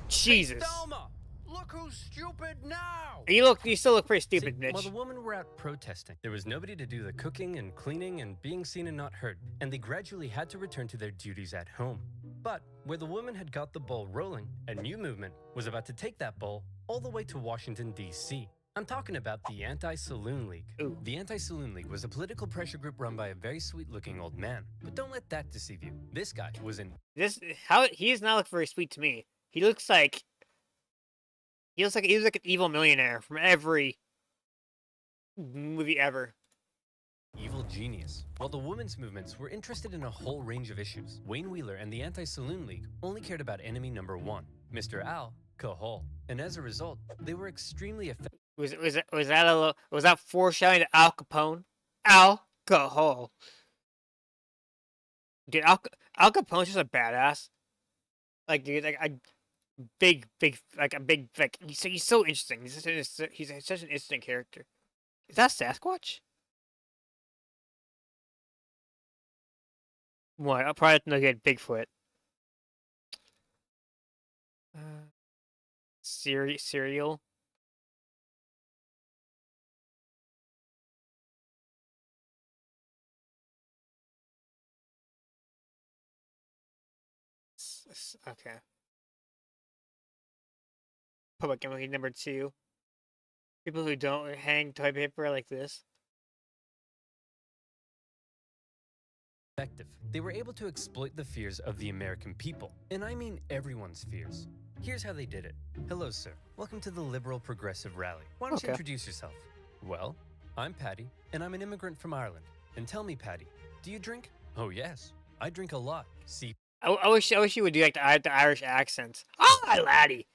Jesus. Hey, Thelma, look who's stupid now! You still look pretty stupid, Mitch. While the women were out protesting, there was nobody to do the cooking and cleaning and being seen and not heard, and they gradually had to return to their duties at home. But where the women had got the ball rolling, a new movement was about to take that ball all the way to Washington, D.C. I'm talking about the Anti-Saloon League. Ooh. The Anti-Saloon League was a political pressure group run by a very sweet-looking old man. But don't let that deceive you. This guy was in... He does not look very sweet to me. He looks like an evil millionaire from every movie ever. Evil genius. While the women's movements were interested in a whole range of issues, Wayne Wheeler and the Anti-Saloon League only cared about enemy number one, Mr. Alcohol. And as a result, they were extremely effective. Was that foreshadowing to Al Capone? Alcohol. Dude, Al Capone's just a badass. Like, dude, like a big, like he's so interesting. He's such an interesting character. Is that Sasquatch? What? I'll probably have to look at Bigfoot. Cereal. Okay. Public enemy number 2. People who don't hang toilet paper like this. They were able to exploit the fears of the American people, and I mean everyone's fears. Here's how they did it. Hello, sir. Welcome to the Liberal Progressive Rally. Why don't you introduce yourself? Well, I'm Patty, and I'm an immigrant from Ireland. And tell me, Patty, do you drink? Oh, yes. I drink a lot. See, I wish you would do like the Irish accent. Ah, laddie.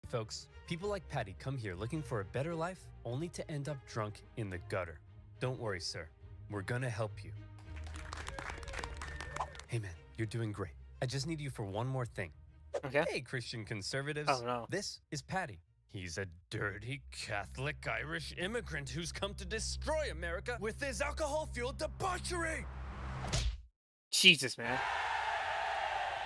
folks, people like Patty come here looking for a better life, only to end up drunk in the gutter. Don't worry, sir. We're gonna help you. Hey, man, you're doing great. I just need you for one more thing. Okay. Hey, Christian conservatives. Oh, no. This is Patty. He's a dirty Catholic Irish immigrant who's come to destroy America with his alcohol-fueled debauchery. Jesus, man.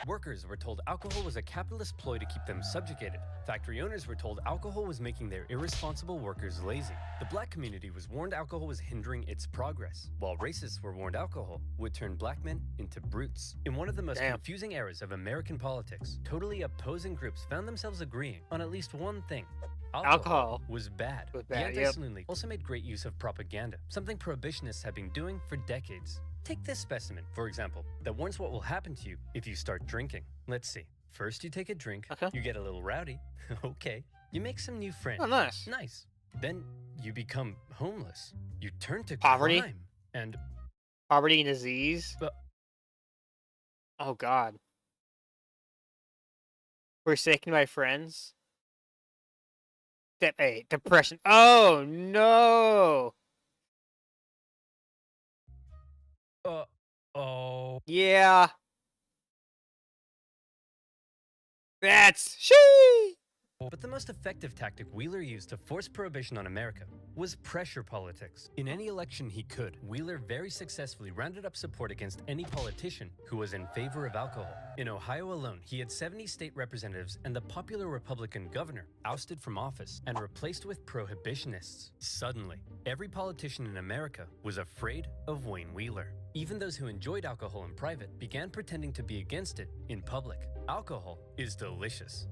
Workers were told alcohol was a capitalist ploy to keep them subjugated. Factory owners were told alcohol was making their irresponsible workers lazy. The black community was warned alcohol was hindering its progress, while racists were warned alcohol would turn black men into brutes. In one of the most confusing eras of American politics, totally opposing groups found themselves agreeing on at least one thing. Alcohol was bad. The Anti-Saloon League also made great use of propaganda, something prohibitionists have been doing for decades. Take this specimen, for example, that warns what will happen to you if you start drinking. Let's see. First, you take a drink. You get a little rowdy. Okay. You make some new friends. Oh, nice. Nice. Then you become homeless. You turn to poverty crime and poverty and disease. Oh God. Forsaken by friends. Step 8. Depression. Oh no. oh. Yeah. That's she. But the most effective tactic Wheeler used to force prohibition on America was pressure politics. In any election he could, Wheeler very successfully rounded up support against any politician who was in favor of alcohol. In Ohio alone, he had 70 state representatives and the popular Republican governor ousted from office and replaced with prohibitionists. Suddenly, every politician in America was afraid of Wayne Wheeler. Even those who enjoyed alcohol in private began pretending to be against it in public. Alcohol is delicious.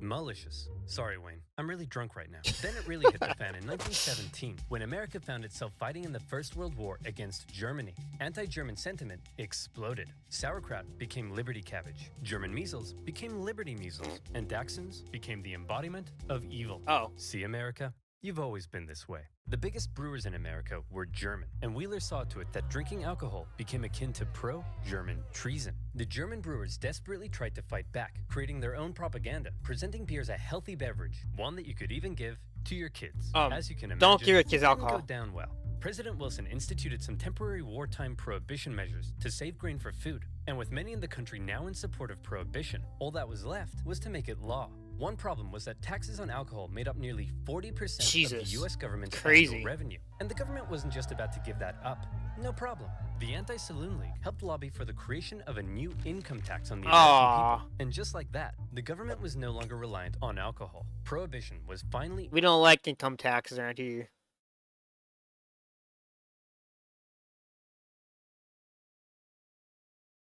Malicious. Sorry, Wayne. I'm really drunk right now. Then it really hit the fan in 1917, when America found itself fighting in the First World War against Germany. Anti-German sentiment exploded. Sauerkraut became Liberty cabbage. German measles became Liberty measles. And Dachshunds became the embodiment of evil. Oh. See, America? You've always been this way. The biggest brewers in America were German, and Wheeler saw to it that drinking alcohol became akin to pro-German treason. The German brewers desperately tried to fight back, creating their own propaganda, presenting beer as a healthy beverage, one that you could even give to your kids. As you can imagine, don't give your kids alcohol. It didn't go down well. President Wilson instituted some temporary wartime prohibition measures to save grain for food. And with many in the country now in support of prohibition, all that was left was to make it law. One problem was that taxes on alcohol made up nearly 40% of the U.S. government's annual revenue. And the government wasn't just about to give that up. No problem. The Anti-Saloon League helped lobby for the creation of a new income tax on the American people. And just like that, the government was no longer reliant on alcohol. Prohibition was finally... We don't like income taxes around here.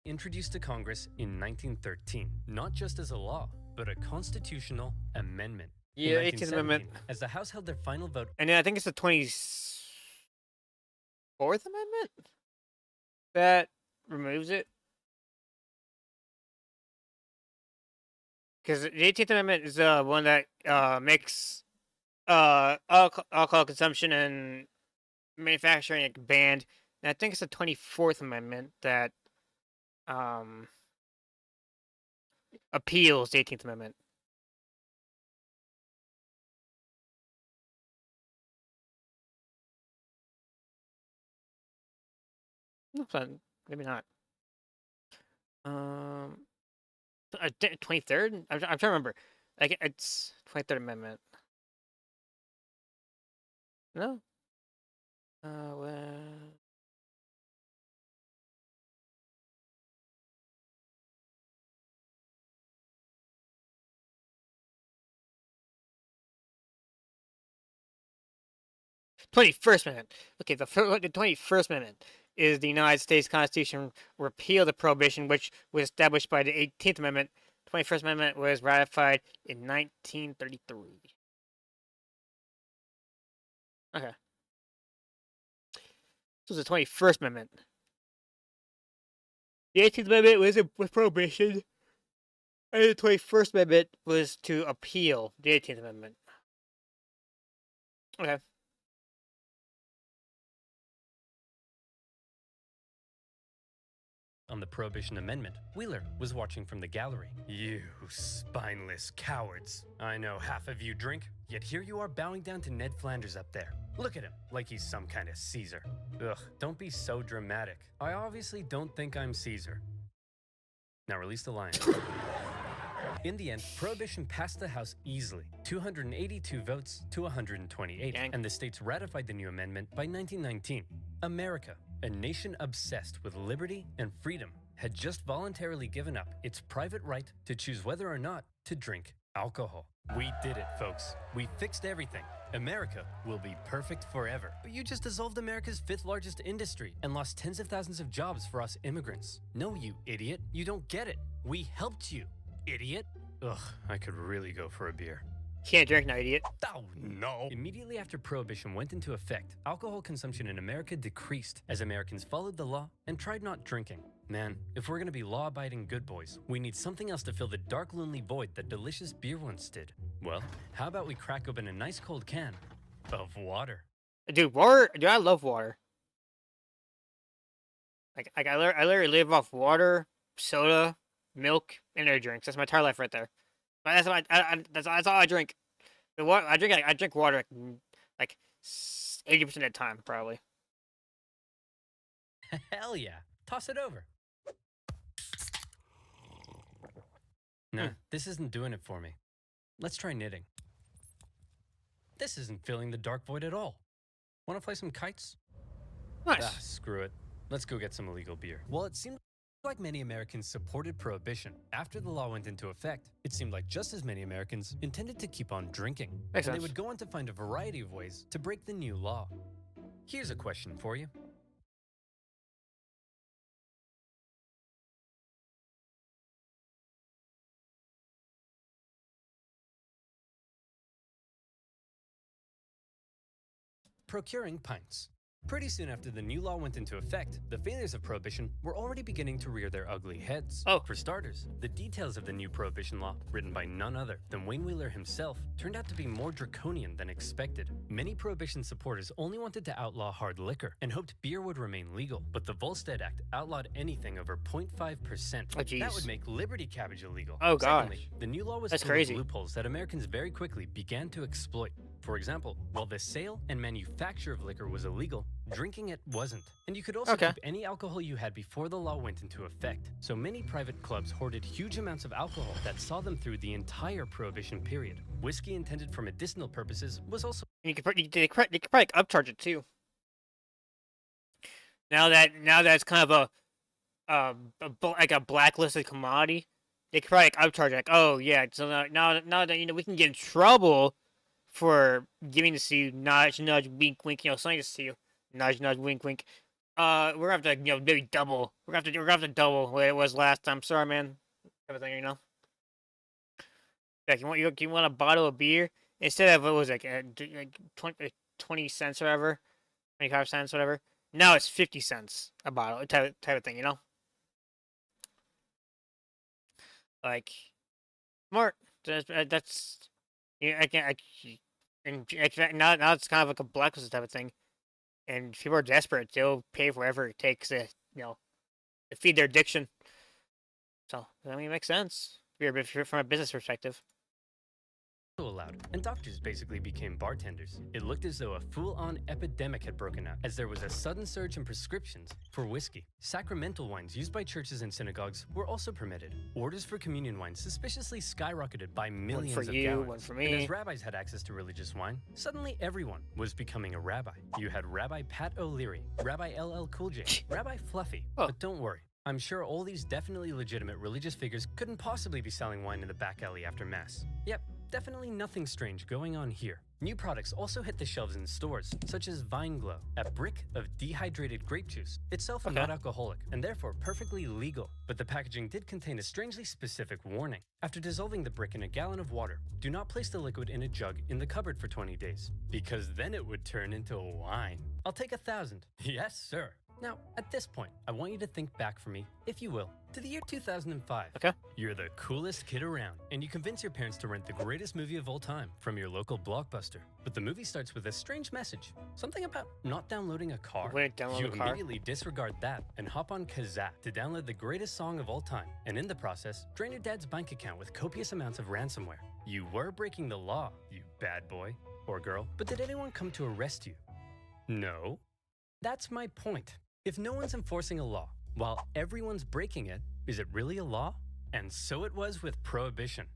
Introduced to Congress in 1913, not just as a law, but a constitutional amendment. Yeah, 18th Amendment. As the House held their final vote. And I think it's the 24th Amendment that removes it. Because the 18th Amendment is the one that makes alcohol consumption and manufacturing banned. And I think it's the 24th Amendment that appeals the 18th Amendment. No, maybe not. 23rd? I'm trying to remember. Like, it's 23rd Amendment. No? Well... 21st Amendment. Okay, the 21st Amendment is the United States Constitution repealed the Prohibition, which was established by the 18th Amendment. 21st Amendment was ratified in 1933. Okay. So the 21st Amendment. The 18th Amendment was Prohibition, and the 21st Amendment was to appeal the 18th Amendment. Okay. On the Prohibition Amendment, Wheeler was watching from the gallery. You spineless cowards. I know half of you drink, yet here you are bowing down to Ned Flanders up there. Look at him, like he's some kind of Caesar. Ugh, don't be so dramatic. I obviously don't think I'm Caesar. Now release the lion. In the end, Prohibition passed the House easily, 282 votes to 128, Dang. and the states ratified the new amendment by 1919. America, a nation obsessed with liberty and freedom, had just voluntarily given up its private right to choose whether or not to drink alcohol. We did it, folks. We fixed everything. America will be perfect forever. But you just dissolved America's 5th largest industry and lost tens of thousands of jobs for us immigrants. No, you idiot. You don't get it. We helped you, idiot. Ugh, I could really go for a beer. Can't drink now, idiot. Oh, no. Immediately after Prohibition went into effect, alcohol consumption in America decreased as Americans followed the law and tried not drinking. Man, if we're gonna be law-abiding good boys, we need something else to fill the dark, lonely void that delicious beer once did. Well, how about we crack open a nice cold can of water? Dude, water. Dude, I love water. Like I literally live off water, soda, milk, and energy drinks. That's my entire life right there. But that's all I drink. The water I drink water like 80% of the time probably. Hell yeah. Toss it over. No, this isn't doing it for me. Let's try knitting. This isn't filling the dark void at all. Want to play some kites? Nice. Ah, screw it. Let's go get some illegal beer. Well, it seemed like many Americans supported Prohibition. After the law went into effect, it seemed like just as many Americans intended to keep on drinking. Makes and sense. they would go on to find a variety of ways to break the new law. Here's a question for you. Procuring pints. Pretty soon after the new law went into effect, the failures of Prohibition were already beginning to rear their ugly heads. Oh. For starters, the details of the new Prohibition law, written by none other than Wayne Wheeler himself, turned out to be more draconian than expected. Many Prohibition supporters only wanted to outlaw hard liquor and hoped beer would remain legal, but the Volstead Act outlawed anything over 0.5%. Oh, jeez. That would make Liberty Cabbage illegal. Oh, gosh. Secondly, the new law was That's full crazy. of loopholes that Americans very quickly began to exploit. For example, while the sale and manufacture of liquor was illegal, drinking it wasn't. And you could also Okay. keep any alcohol you had before the law went into effect. So many private clubs hoarded huge amounts of alcohol that saw them through the entire Prohibition period. Whiskey intended for medicinal purposes was also And you could they could probably upcharge it too. Now that it's kind of like a blacklisted commodity, they could probably upcharge it. Like, oh yeah, so now that we can get in trouble for giving this to you, nudge nudge, wink wink, selling this to you, nudge nudge, wink wink. We're gonna have to maybe double. We're gonna have to double what it was last time. Sorry, man. Everything. Like you want a bottle of beer instead of what was it, like 20 cents or whatever, 25 cents whatever. Now it's 50 cents a bottle type of thing. Like smart. That's yeah. I can't. Now it's kind of like a blacklisted type of thing. And if people are desperate, they'll pay for whatever it takes to, to feed their addiction. So, I mean, it makes sense if you're from a business perspective. Allowed, and doctors basically became bartenders. It looked as though a full-on epidemic had broken out, as there was a sudden surge in prescriptions for whiskey. Sacramental wines used by churches and synagogues were also permitted. Orders for communion wine suspiciously skyrocketed by millions One for of you, gallons. one for And me. as rabbis had access to religious wine, suddenly everyone was becoming a rabbi. You had Rabbi Pat O'Leary, Rabbi LL Cool J, Rabbi Fluffy. Oh. But don't worry. I'm sure all these definitely legitimate religious figures couldn't possibly be selling wine in the back alley after Mass. Yep, definitely nothing strange going on here. New products also hit the shelves in stores, such as Vine Glow, a brick of dehydrated grape juice, itself not alcoholic, and therefore perfectly legal. But the packaging did contain a strangely specific warning. After dissolving the brick in a gallon of water, do not place the liquid in a jug in the cupboard for 20 days, because then it would turn into wine. I'll take 1,000. Yes, sir. Now, at this point, I want you to think back for me, if you will, to the year 2005. Okay. You're the coolest kid around, and you convince your parents to rent the greatest movie of all time from your local Blockbuster. But the movie starts with a strange message. Something about not downloading a car. Wouldn't download You a car? immediately disregard that and hop on Kazaa to download the greatest song of all time, and in the process, drain your dad's bank account with copious amounts of ransomware. You were breaking the law, you bad boy or girl, but did anyone come to arrest you? No. That's my point. If no one's enforcing a law, while everyone's breaking it, is it really a law? And so it was with Prohibition.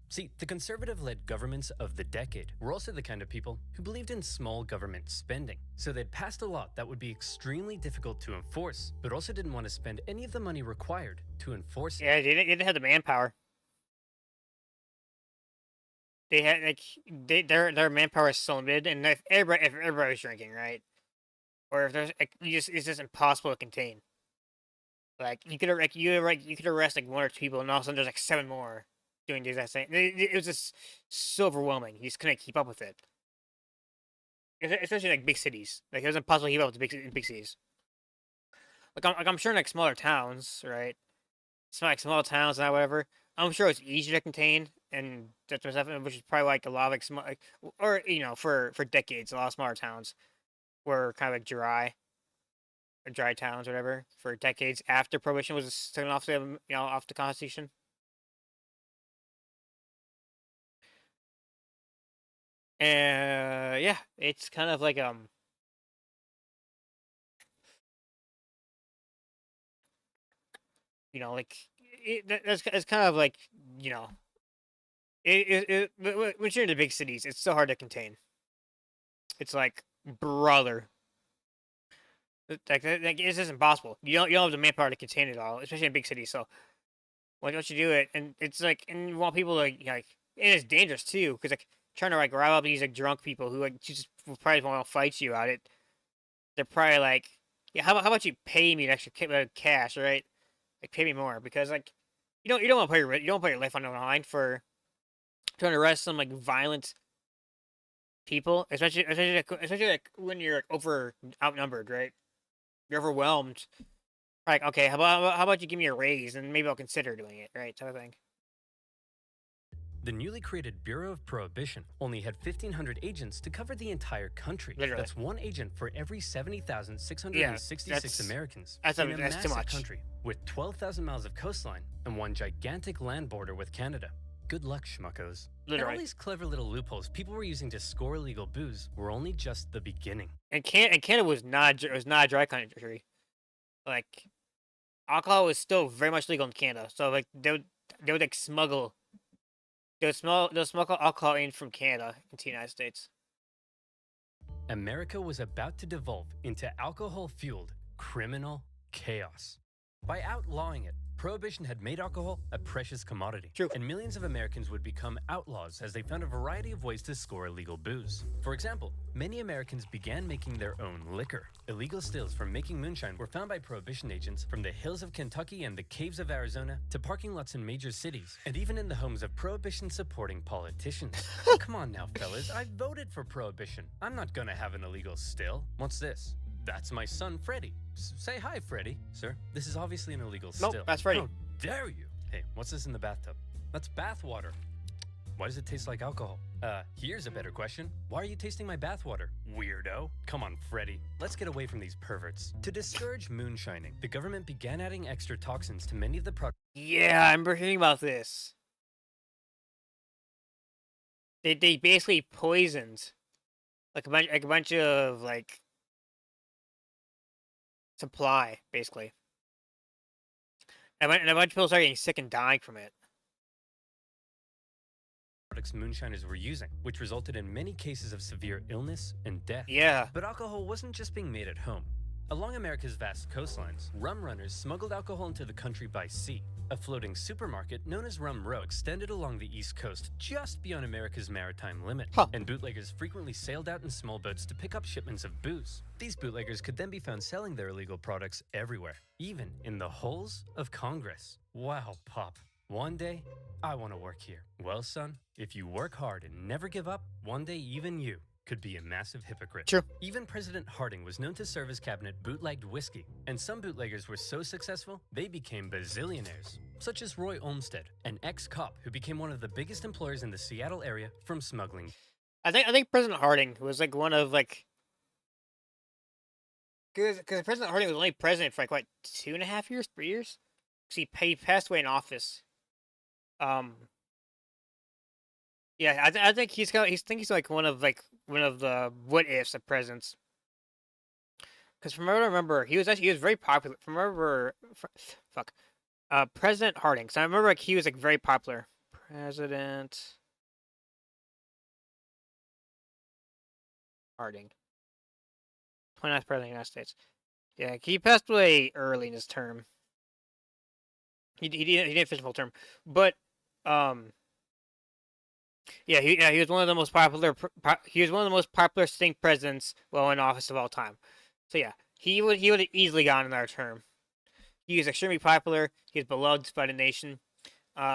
See, the conservative-led governments of the decade were also the kind of people who believed in small government spending. So they'd passed a law that would be extremely difficult to enforce, but also didn't want to spend any of the money required to enforce it. Yeah, they didn't have the manpower. They had their manpower is so limited, and if everybody was drinking, right, or if there's it's just impossible to contain. Like you could arrest like 1 or 2 people, and all of a sudden there's like 7 more doing the exact same. It was just so overwhelming. You just couldn't keep up with it, especially in like big cities. Like it was impossible to keep up with in big cities. I'm sure in like smaller towns, right? It's not like small towns and whatever. I'm sure it's easier to contain, and that's what's happening, which is probably like a lot of like small, like, or for decades, a lot of smaller towns were kind of like dry, or dry towns, whatever, for decades after Prohibition was taken off the off the Constitution. Yeah, it's kind of like like it's kind of like when you're in the big cities, it's so hard to contain. It's like brother, like it's just impossible. You don't have the manpower to contain it all, especially in big cities. So once you do it, and it's like, and you want people to like, and it's dangerous too, because like trying to like rile up these like drunk people who like just will probably want to fight you at it. They're probably like, yeah, how about you pay me an extra cash, right? Like pay me more, because like you don't want to put your life on the line for trying to arrest some like violent people, especially like when you're like outnumbered, right? You're overwhelmed. Like, okay, how about you give me a raise and maybe I'll consider doing it, right? Type of thing. The newly created Bureau of Prohibition only had 1,500 agents to cover the entire country. Literally. That's one agent for every 70,666 Americans. That's in a too massive much. country with 12,000 miles of coastline and one gigantic land border with Canada. Good luck, schmuckos. And all these clever little loopholes people were using to score illegal booze were only just the beginning. And Canada was not a dry country. Like, alcohol was still very much legal in Canada. So like they would like smuggle alcohol in from Canada into the United States. America was about to devolve into alcohol-fueled criminal chaos. By outlawing it, Prohibition had made alcohol a precious commodity. True. And millions of Americans would become outlaws as they found a variety of ways to score illegal booze. For example, many Americans began making their own liquor. Illegal stills from making moonshine were found by Prohibition agents from the hills of Kentucky and the caves of Arizona to parking lots in major cities, and even in the homes of Prohibition-supporting politicians. Oh, come on now, fellas. I voted for Prohibition. I'm not gonna have an illegal still. What's this? That's my son, Freddie. Say hi, Freddie. Sir, this is obviously an illegal still. Nope, that's Freddie. How dare you? Hey, what's this in the bathtub? That's bath water. Why does it taste like alcohol? Here's a better question. Why are you tasting my bathwater? Weirdo. Come on, Freddy. Let's get away from these perverts. To discourage moonshining, the government began adding extra toxins to many of the products. Yeah, I remember hearing about this. They basically poisoned like a bunch of like supply, basically. And a bunch of people started getting sick and dying from it. Moonshiners were using, which resulted in many cases of severe illness and death. Yeah. But alcohol wasn't just being made at home. Along America's vast coastlines, rum runners smuggled alcohol into the country by sea. A floating supermarket known as Rum Row extended along the East Coast just beyond America's maritime limit. And bootleggers frequently sailed out in small boats to pick up shipments of booze. These bootleggers could then be found selling their illegal products everywhere, even in the holes of Congress. Wow, Pop. One day, I want to work here. Well, son, if you work hard and never give up, one day even you could be a massive hypocrite. True. Even President Harding was known to serve his cabinet bootlegged whiskey, and some bootleggers were so successful, they became bazillionaires, such as Roy Olmsted, an ex-cop who became one of the biggest employers in the Seattle area from smuggling. I think President Harding was like one of like, because President Harding was only president for like what 2.5 years, 3 years, because he passed away in office. Yeah, I think he's like one of the what ifs of presidents. Because from what I remember, he was very popular. From what I remember, President Harding. So I remember like he was like very popular. President Harding, 29th president of the United States. Yeah, he passed away early in his term. He didn't finish full term, but yeah, he was one of the most popular. He was one of the most popular sitting presidents while in office of all time. So yeah, he would have easily gotten another term. He was extremely popular. He was beloved by the nation.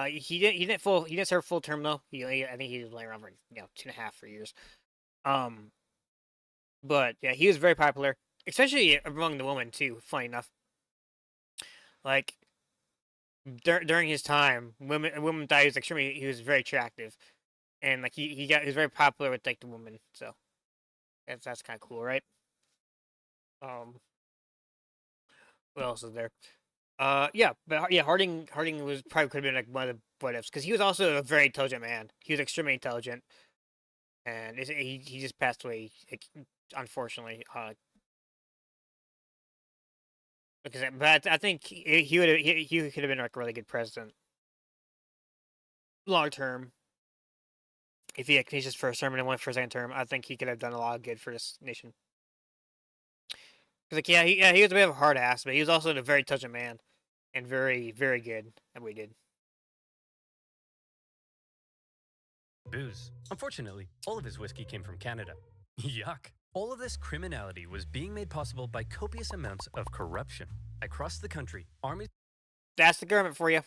He didn't serve full term though. I think he was only around for 2.5 for years. But yeah, he was very popular, especially among the women too. Funny enough, like during his time, women thought he was very attractive. And like he was very popular with like the women, so that's kind of cool, right? What else is there? Yeah, but yeah, Harding was probably could have been like one of the what ifs because he was also a very intelligent man. He was extremely intelligent, and he just passed away, like, unfortunately. But I think he could have been like a really good president, long term. If he finished his first term and went for his second term, I think he could have done a lot of good for this nation. Cause like he was a bit of a hard ass, but he was also a very intelligent man, and very very good at what he did. Booze. Unfortunately, all of his whiskey came from Canada. Yuck. All of this criminality was being made possible by copious amounts of corruption. Across the country, armies That's the government for you.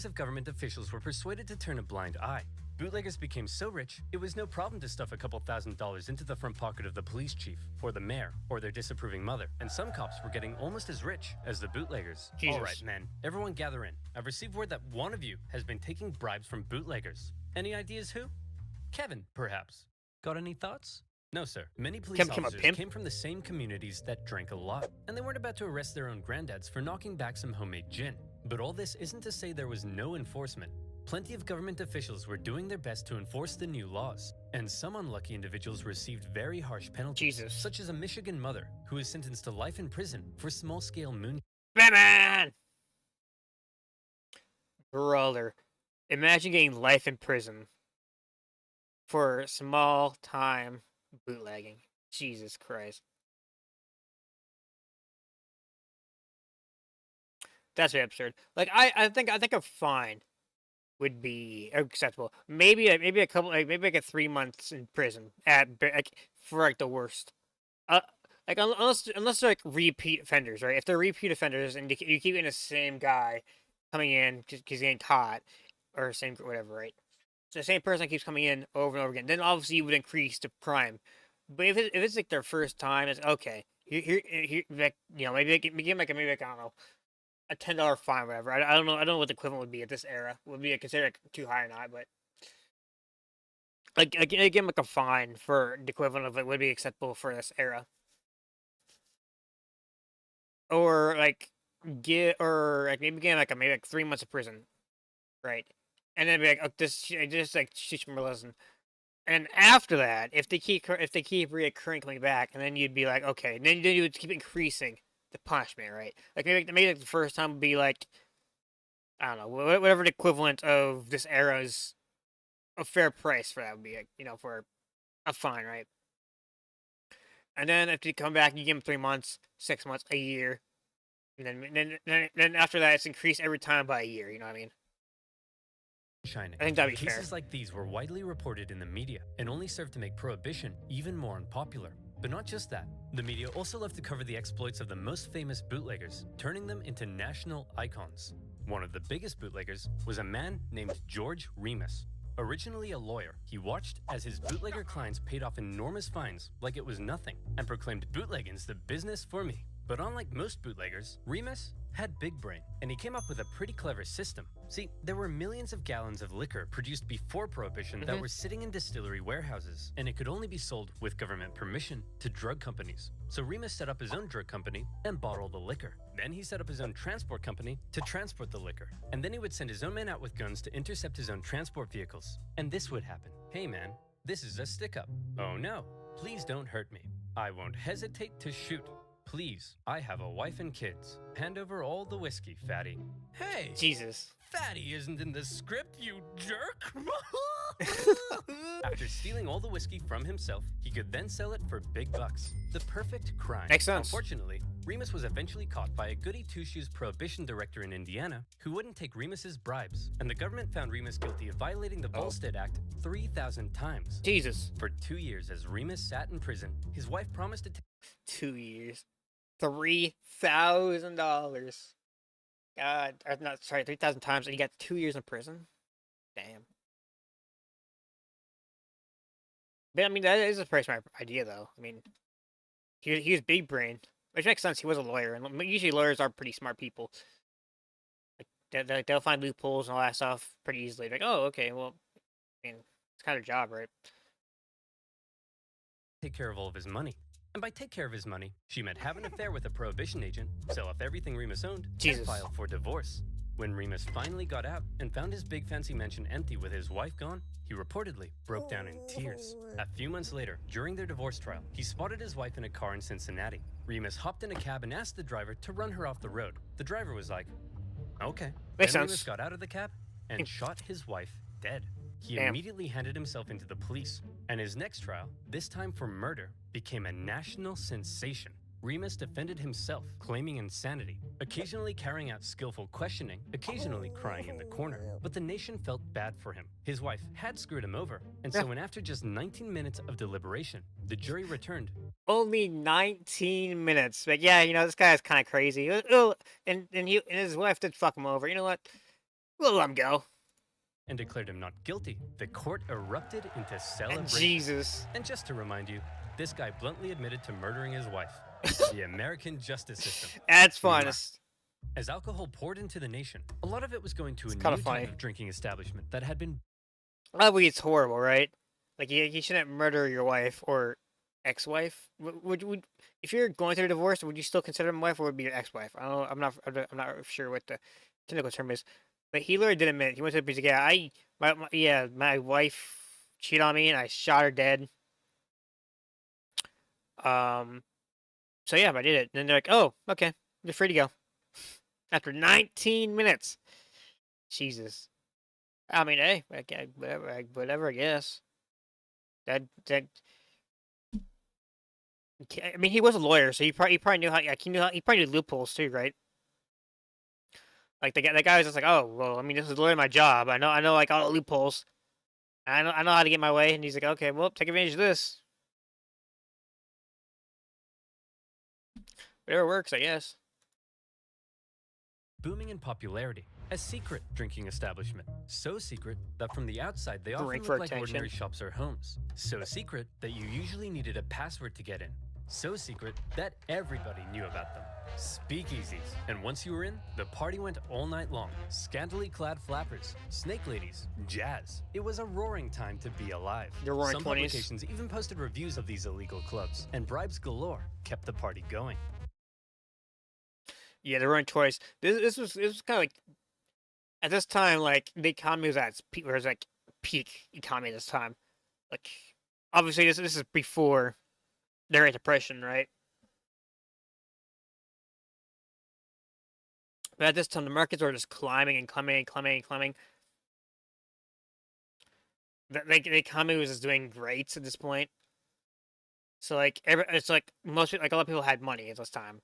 of government officials were persuaded to turn a blind eye. Bootleggers became so rich, it was no problem to stuff a couple $1,000s into the front pocket of the police chief, or the mayor, or their disapproving mother. And some cops were getting almost as rich as the bootleggers. Jesus. All right, men, everyone gather in. I've received word that one of you has been taking bribes from bootleggers. Any ideas who? Kevin, perhaps. Got any thoughts? No, sir. Many police officers came from the same communities that drank a lot, and they weren't about to arrest their own granddads for knocking back some homemade gin. But all this isn't to say there was no enforcement. Plenty of government officials were doing their best to enforce the new laws, and some unlucky individuals received very harsh penalties, such as a Michigan mother who was sentenced to life in prison for small-scale moon. Batman! Brother, imagine getting life in prison for small-time bootlegging. Jesus Christ. That's very absurd. Like I think a fine would be acceptable. Maybe a couple maybe like a 3 months in prison for like the worst. Like unless they're like repeat offenders, right? If they're repeat offenders and you keep getting the same guy coming in because he's getting caught or same whatever, right? So the same person keeps coming in over and over again. Then obviously you would increase the crime. But if it's like their first time, it's okay. Here like, maybe give like maybe like, I don't know, a $10 fine, or whatever. I don't know what the equivalent would be at this era. Would be considered like too high or not, but Like give him like a fine for the equivalent of it would be acceptable for this era, or like get or like maybe get like maybe like 3 months of prison, right? And then be like, oh, this just like teach him a lesson. And after that, if they keep reoccurring coming back, and then you'd be like, okay, and then you would keep increasing the punishment, right? Like maybe like the first time would be like, I don't know, whatever the equivalent of this era's a fair price for that would be, like, for a fine, right? And then if you come back, you give him 3 months, 6 months, a year, and then after that, it's increased every time by a year. You know what I mean? Shining. I think that'd be fair. Cases like these were widely reported in the media and only served to make Prohibition even more unpopular. But not just that, the media also loved to cover the exploits of the most famous bootleggers, turning them into national icons. One of the biggest bootleggers was a man named George Remus. Originally a lawyer, he watched as his bootlegger clients paid off enormous fines like it was nothing and proclaimed bootlegging's the business for me. But unlike most bootleggers, Remus had big brain, and he came up with a pretty clever system. See, there were millions of gallons of liquor produced before Prohibition that were sitting in distillery warehouses, and it could only be sold with government permission to drug companies. So Remus set up his own drug company and bottled the liquor. Then he set up his own transport company to transport the liquor. And then he would send his own men out with guns to intercept his own transport vehicles. And this would happen. Hey man, this is a stick-up. Oh no, please don't hurt me. I won't hesitate to shoot. Please, I have a wife and kids. Hand over all the whiskey, fatty. Hey! Jesus. Fatty isn't in the script, you jerk! After stealing all the whiskey from himself, he could then sell it for big bucks. The perfect crime. Makes sense. Unfortunately, Remus was eventually caught by a goody two-shoes prohibition director in Indiana who wouldn't take Remus's bribes, and the government found Remus guilty of violating the Volstead Act 3,000 times. Jesus. For 2 years, as Remus sat in prison, his wife promised to 2 years. $3,000. God, or not, sorry, 3,000 times, and you got 2 years in prison? Damn. But I mean, that is a pretty smart idea, though. I mean, he was big brain, which makes sense. He was a lawyer, and usually lawyers are pretty smart people. Like they'll find loopholes and all that stuff pretty easily. Like, oh, okay, well, I mean, it's kind of a job, right? take care of all of his money. And by take care of his money, she meant have an affair with a prohibition agent, sell off everything Remus owned, Jesus. and file for divorce. When Remus finally got out and found his big fancy mansion empty with his wife gone, he reportedly broke down in tears. A few months later, during their divorce trial, he spotted his wife in a car in Cincinnati. Remus hopped in a cab and asked the driver to run her off the road. The driver was like, okay. Makes Then sense. Remus got out of the cab and shot his wife dead. He Damn. immediately handed himself into the police, and his next trial, this time for murder, became a national sensation. Remus defended himself, claiming insanity, occasionally carrying out skillful questioning, occasionally crying in the corner. But the nation felt bad for him. His wife had screwed him over, and so when after just 19 minutes of deliberation, the jury returned. Only 19 minutes. But yeah, this guy's kind of crazy. Oh, and his wife did fuck him over. You know what? We'll let him go. And declared him not guilty. The court erupted into celebration. Jesus. And just to remind you, this guy bluntly admitted to murdering his wife. The American justice system. That's fun. As alcohol poured into the nation, a lot of it was going to a new kinda funny. type of drinking establishment that had been Obviously, it's horrible, right? Like, you shouldn't murder your wife or ex-wife. Would if you're going through a divorce, would you still consider him wife, or would it be your ex-wife? I don't know. I'm not sure what the technical term is. But he literally did admit, he went to the police, yeah, my wife cheated on me and I shot her dead. So yeah, I did it. And then they're like, oh, okay, you're free to go. After 19 minutes. Jesus. I mean, hey, whatever, I guess. I mean, he was a lawyer, so he probably knew how, he probably knew loopholes too, right? Like the guy was just like, oh, well, I mean, this is literally my job. I know, like all the loopholes. I know how to get my way. And he's like, okay, well, take advantage of this. Whatever works, I guess. booming in popularity. A secret drinking establishment. So secret that from the outside they often Drink look for like attention. ordinary shops or homes. So secret that you usually needed a password to get in. So secret that everybody knew about them. Speakeasies. And once you were in, the party went all night long. Scantily clad flappers, snake ladies, jazz. It was a roaring time to be alive. The roaring Some 20s. publications even posted reviews of these illegal clubs, and bribes galore kept the party going. Yeah, the roaring 20s. This was kind of like at this time, like the economy was at its peak, was like peak economy at this time. Like obviously this is before the Great Depression, right? But at this time, the markets were just climbing and climbing and climbing and climbing. The economy was just doing great at this point. So like, it's like most like a lot of people had money at this time.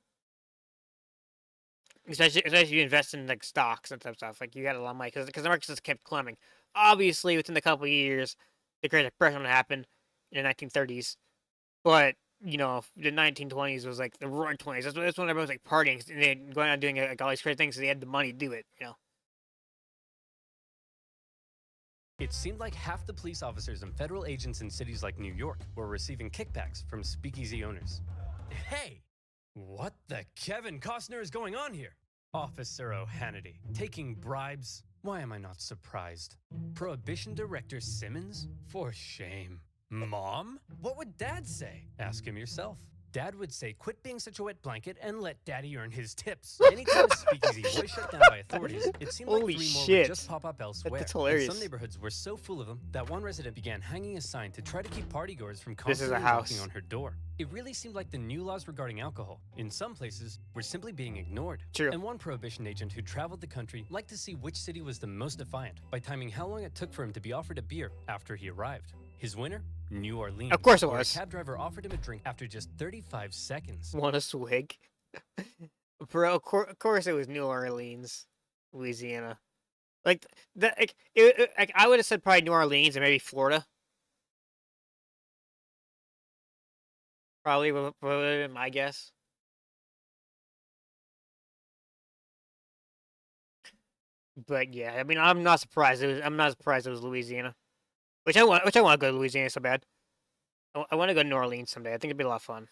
Especially if you invest in like stocks and stuff. Like you had a lot of money because the markets just kept climbing. Obviously, within a couple of years, the Great Depression happened in the 1930s. But you know, the 1920s was like the roaring 20s. That's when everyone was like partying and they going out doing like all these crazy things. So they had the money to do it. You know. It seemed like half the police officers and federal agents in cities like New York were receiving kickbacks from speakeasy owners. Hey! What the Kevin Costner is going on here? Officer O'Hannity, taking bribes? Why am I not surprised? Prohibition Director Simmons? For shame. Mom? What would Dad say? Ask him yourself. Dad would say, quit being such a wet blanket and let Daddy earn his tips. Anytime a speakeasy was shut down by authorities, it seemed like Holy 3 more shit. would just pop up elsewhere. That's hilarious. And some neighborhoods were so full of them that one resident began hanging a sign to try to keep partygoers from This is a constantly house. knocking on her door. It really seemed like the new laws regarding alcohol, in some places, were simply being ignored. True. And one prohibition agent who traveled the country liked to see which city was the most defiant by timing how long it took for him to be offered a beer after he arrived. His winner? New Orleans. Of course it where was. A cab driver offered him a drink after just 35 seconds. Want a swig? Bro, of course it was New Orleans, Louisiana. Like that, like I would have said probably New Orleans and maybe Florida. Probably would have been my guess. But yeah, I mean, I'm not surprised. I'm not surprised it was Louisiana. Which I want to go to Louisiana so bad. I want to go to New Orleans someday. I think it'd be a lot of fun.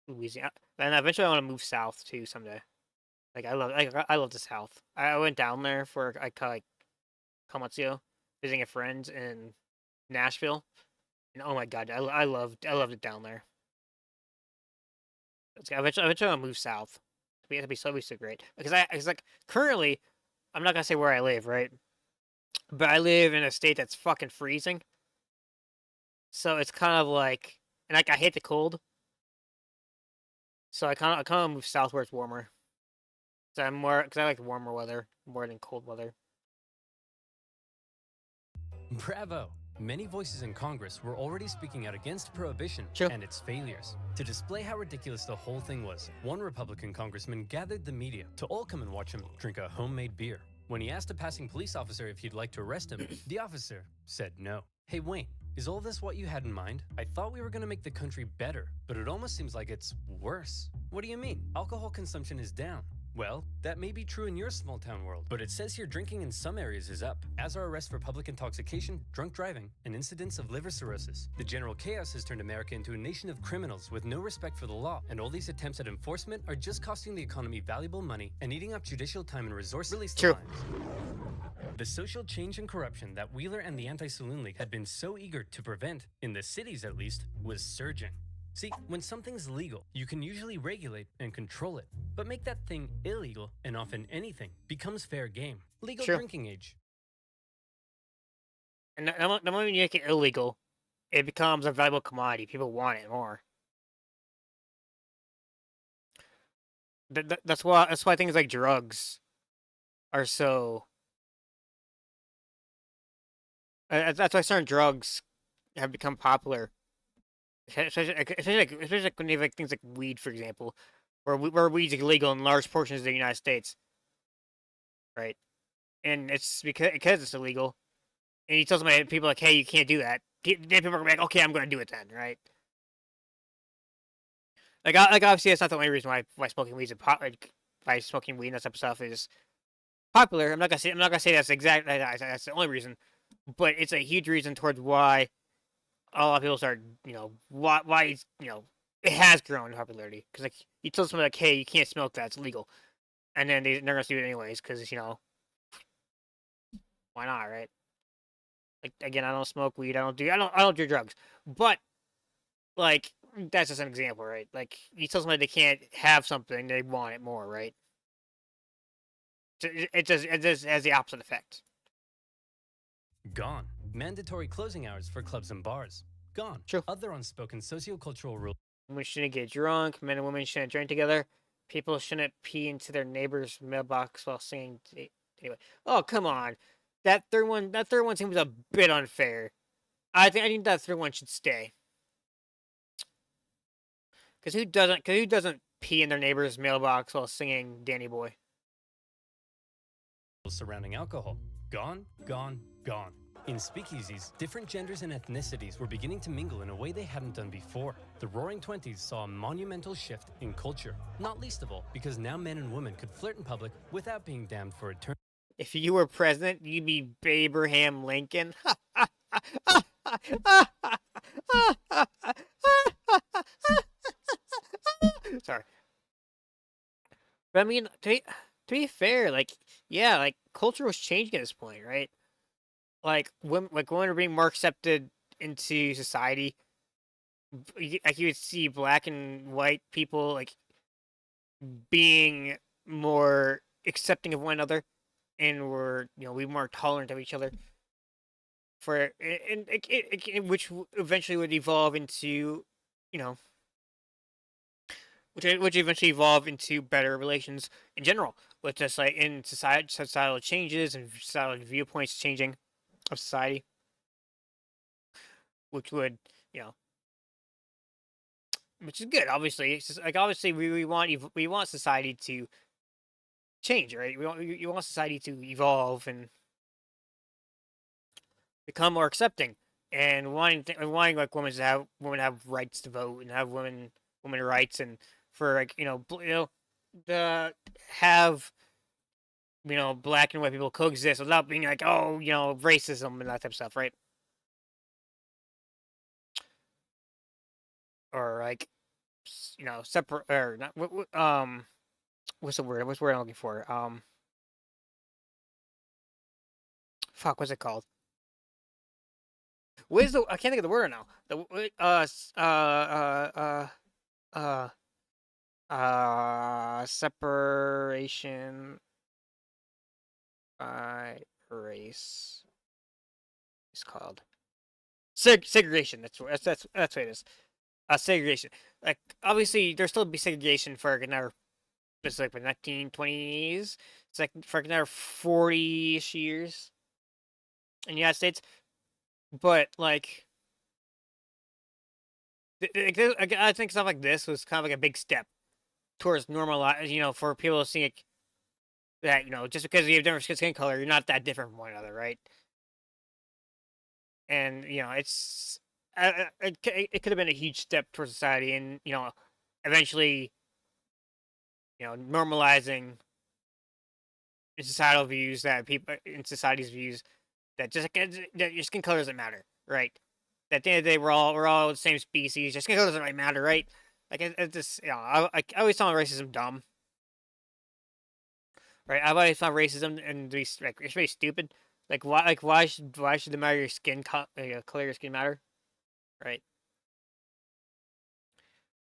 Louisiana, and eventually I want to move south too someday. Like I love the South. I went down there for like a couple months ago, visiting a friend in Nashville, and oh my god, I loved it down there. Eventually I want to move south. It'd be so great because it's like currently, I'm not gonna say where I live, right? But I live in a state that's fucking freezing. So it's kind of like, and like I hate the cold. So I kind of move south where it's warmer. So because I like warmer weather more than cold weather. Bravo! Many voices in Congress were already speaking out against prohibition True. and its failures. To display how ridiculous the whole thing was, one Republican congressman gathered the media to all come and watch him drink a homemade beer. When he asked a passing police officer if he'd like to arrest him, the officer said no. Hey Wayne, is all this what you had in mind? I thought we were going to make the country better, but it almost seems like it's worse. What do you mean? Alcohol consumption is down. Well, that may be true in your small town world, but it says here drinking in some areas is up, as are arrests for public intoxication, drunk driving, and incidents of liver cirrhosis. The general chaos has turned America into a nation of criminals with no respect for the law, and all these attempts at enforcement are just costing the economy valuable money and eating up judicial time and resources. Release the True. lines. The social change and corruption that Wheeler and the Anti-Saloon League had been so eager to prevent, in the cities at least, was surging. See, when something's legal, you can usually regulate and control it. But make that thing illegal, and often anything becomes fair game. Legal True. drinking age. And the moment you make it illegal, it becomes a valuable commodity. People want it more. That's why things like drugs are so. That's why certain drugs have become popular. Especially when you have like things like weed, for example, where weed's illegal in large portions of the United States, right? And it's because it's illegal, and he tells people like, "Hey, you can't do that." Then people are like, "Okay, I'm going to do it then," right? Like obviously, that's not the only reason why smoking weed is why smoking weed and that type of stuff is popular. I'm not gonna say that's the only reason, but it's a huge reason towards why a lot of people start, why it has grown in popularity because like you tell someone like, hey, you can't smoke that, it's illegal, and then they're gonna do it anyways because why not, right? Like again, I don't smoke weed, I don't do drugs, but like that's just an example, right? Like you tell somebody they can't have something, they want it more, right? It just has the opposite effect. Gone. Mandatory closing hours for clubs and bars. Gone. True. Other unspoken sociocultural rules. Women shouldn't get drunk. Men and women shouldn't drink together. People shouldn't pee into their neighbor's mailbox while singing. Anyway, oh come on, that third one seems a bit unfair. I think that third one should stay. Because who doesn't pee in their neighbor's mailbox while singing Danny Boy? Surrounding alcohol. Gone, gone, gone. In speakeasies, different genders and ethnicities were beginning to mingle in a way they hadn't done before. The Roaring Twenties saw a monumental shift in culture, not least of all because now men and women could flirt in public without being damned for eternity. If you were president, you'd be Abraham Lincoln. Sorry. But I mean, to be fair, like, yeah, like culture was changing at this point, right? Like women are being more accepted into society. Like you would see black and white people like being more accepting of one another, and were we more tolerant of each other. For and which eventually would evolve into, you know, which eventually evolve into better relations in general, with just like in societal changes and societal viewpoints changing of society, which would which is good. Obviously, it's just, like obviously we want society to change, right? You want society to evolve and become more accepting, and wanting like women to have rights to vote and have women rights, and for like the have black and white people coexist without being like, oh, racism and that type of stuff, right? Or like separate, or not what's the word I'm looking for, fuck, what's it called? What is the I can't think of the word now. The separation by race is called segregation. That's what it is. Segregation. Like obviously there'll still be segregation for another, it's like the 1920s. It's like for another 40-ish years in the United States. But like, I think stuff like this was kind of like a big step towards normalize. For people to see it, that just because you have different skin color, you're not that different from one another, right? And it could have been a huge step towards society, and eventually, normalizing in societal views, that people in society's views, that just that your skin color doesn't matter, right? At the end of the day, we're all the same species. Your skin color doesn't really matter, right? Like it just I always found racism dumb, right? I've always found racism and like it's really stupid. Like why should the matter your skin color your skin matter, right?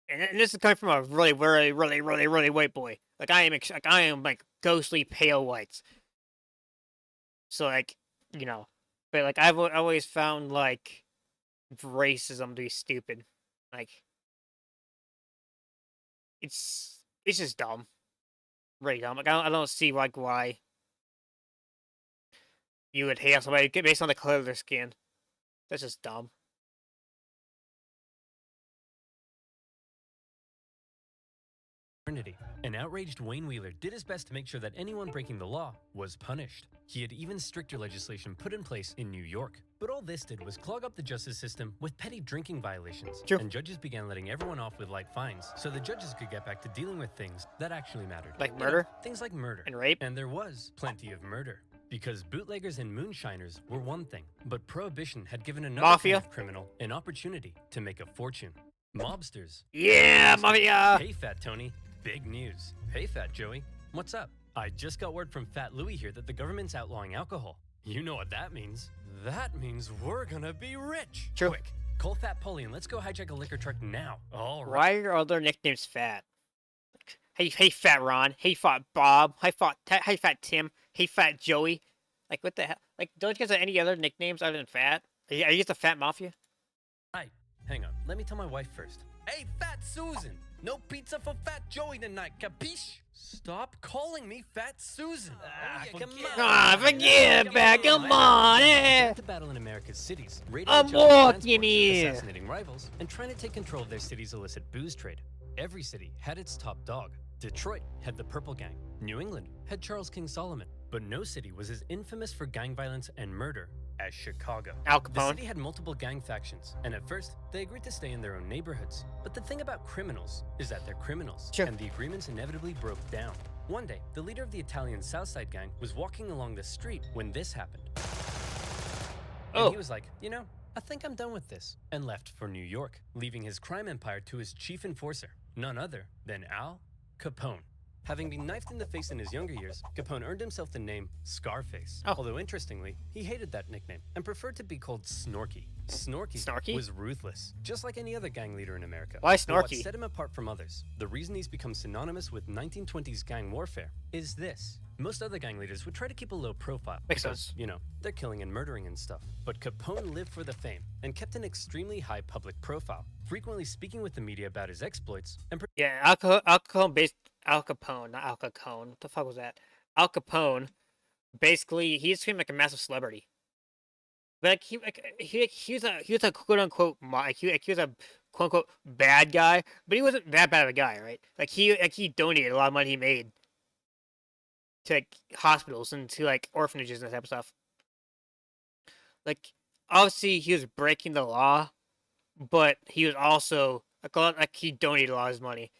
And this is coming from a really really really really really white boy. Like I am like ghostly pale whites. So like but like I've always found like racism to be stupid. Like it's just dumb, really dumb. Like I don't see like why you would hate somebody based on the color of their skin. That's just dumb. An outraged Wayne Wheeler did his best to make sure that anyone breaking the law was punished. He had even stricter legislation put in place in New York. But all this did was clog up the justice system with petty drinking violations. True. And judges began letting everyone off with light fines, so the judges could get back to dealing with things that actually mattered. Like murder? Things like murder. And rape? And there was plenty of murder. Because bootleggers and moonshiners were one thing, but Prohibition had given another Mafia. kind of criminal an opportunity to make a fortune. Mobsters. Yeah, mafia. Hey, Fat Tony. Big news. Hey, Fat Joey. What's up? I just got word from Fat Louie here that the government's outlawing alcohol. You know what that means. That means we're gonna be rich. True. Quick, call Fat Polly and let's go hijack a liquor truck now. All right. Why are your other nicknames Fat? Hey, Fat Ron. Hey, Fat Bob. Hey, Fat Tim. Hey, Fat Joey. Like, what the hell? Like, don't you guys have any other nicknames other than Fat? Are you just a Fat Mafia? Right. Hang on. Let me tell my wife first. Hey, Fat Susan. No pizza for Fat Joey tonight, capiche? Stop calling me Fat Susan. Forget back. Come on. To battle in America's cities, I'm raiding each other's walking transports, here. assassinating rivals, and trying to take control of their city's illicit booze trade. Every city had its top dog. Detroit had the Purple Gang. New England had Charles King Solomon. But no city was as infamous for gang violence and murder as Chicago. Al The Capone. city had multiple gang factions, and at first, they agreed to stay in their own neighborhoods. But the thing about criminals is that they're criminals, Sure. and the agreements inevitably broke down. One day, the leader of the Italian Southside gang was walking along the street when this happened. And he was like, you know, I think I'm done with this, and left for New York, leaving his crime empire to his chief enforcer, none other than Al Capone. Having been knifed in the face in his younger years, Capone earned himself the name Scarface. Oh. Although interestingly, he hated that nickname and preferred to be called Snorky. Snarky? Was ruthless, just like any other gang leader in America. Why But what Snorky? set him apart from others, the reason he's become synonymous with 1920s gang warfare, is this. Most other gang leaders would try to keep a low profile Makes because, sense. you know, they're killing and murdering and stuff. But Capone lived for the fame and kept an extremely high public profile, frequently speaking with the media about his exploits and Yeah, Al Capone based Al Capone, not Al Capone. What the fuck was that? Al Capone. Basically, he just became like a massive celebrity. Like he was a quote unquote he was a quote unquote bad guy, but he wasn't that bad of a guy, right? Like he donated a lot of money he made to like hospitals and to like orphanages and that type of stuff. Like obviously he was breaking the law, but he was also like he donated a lot of his money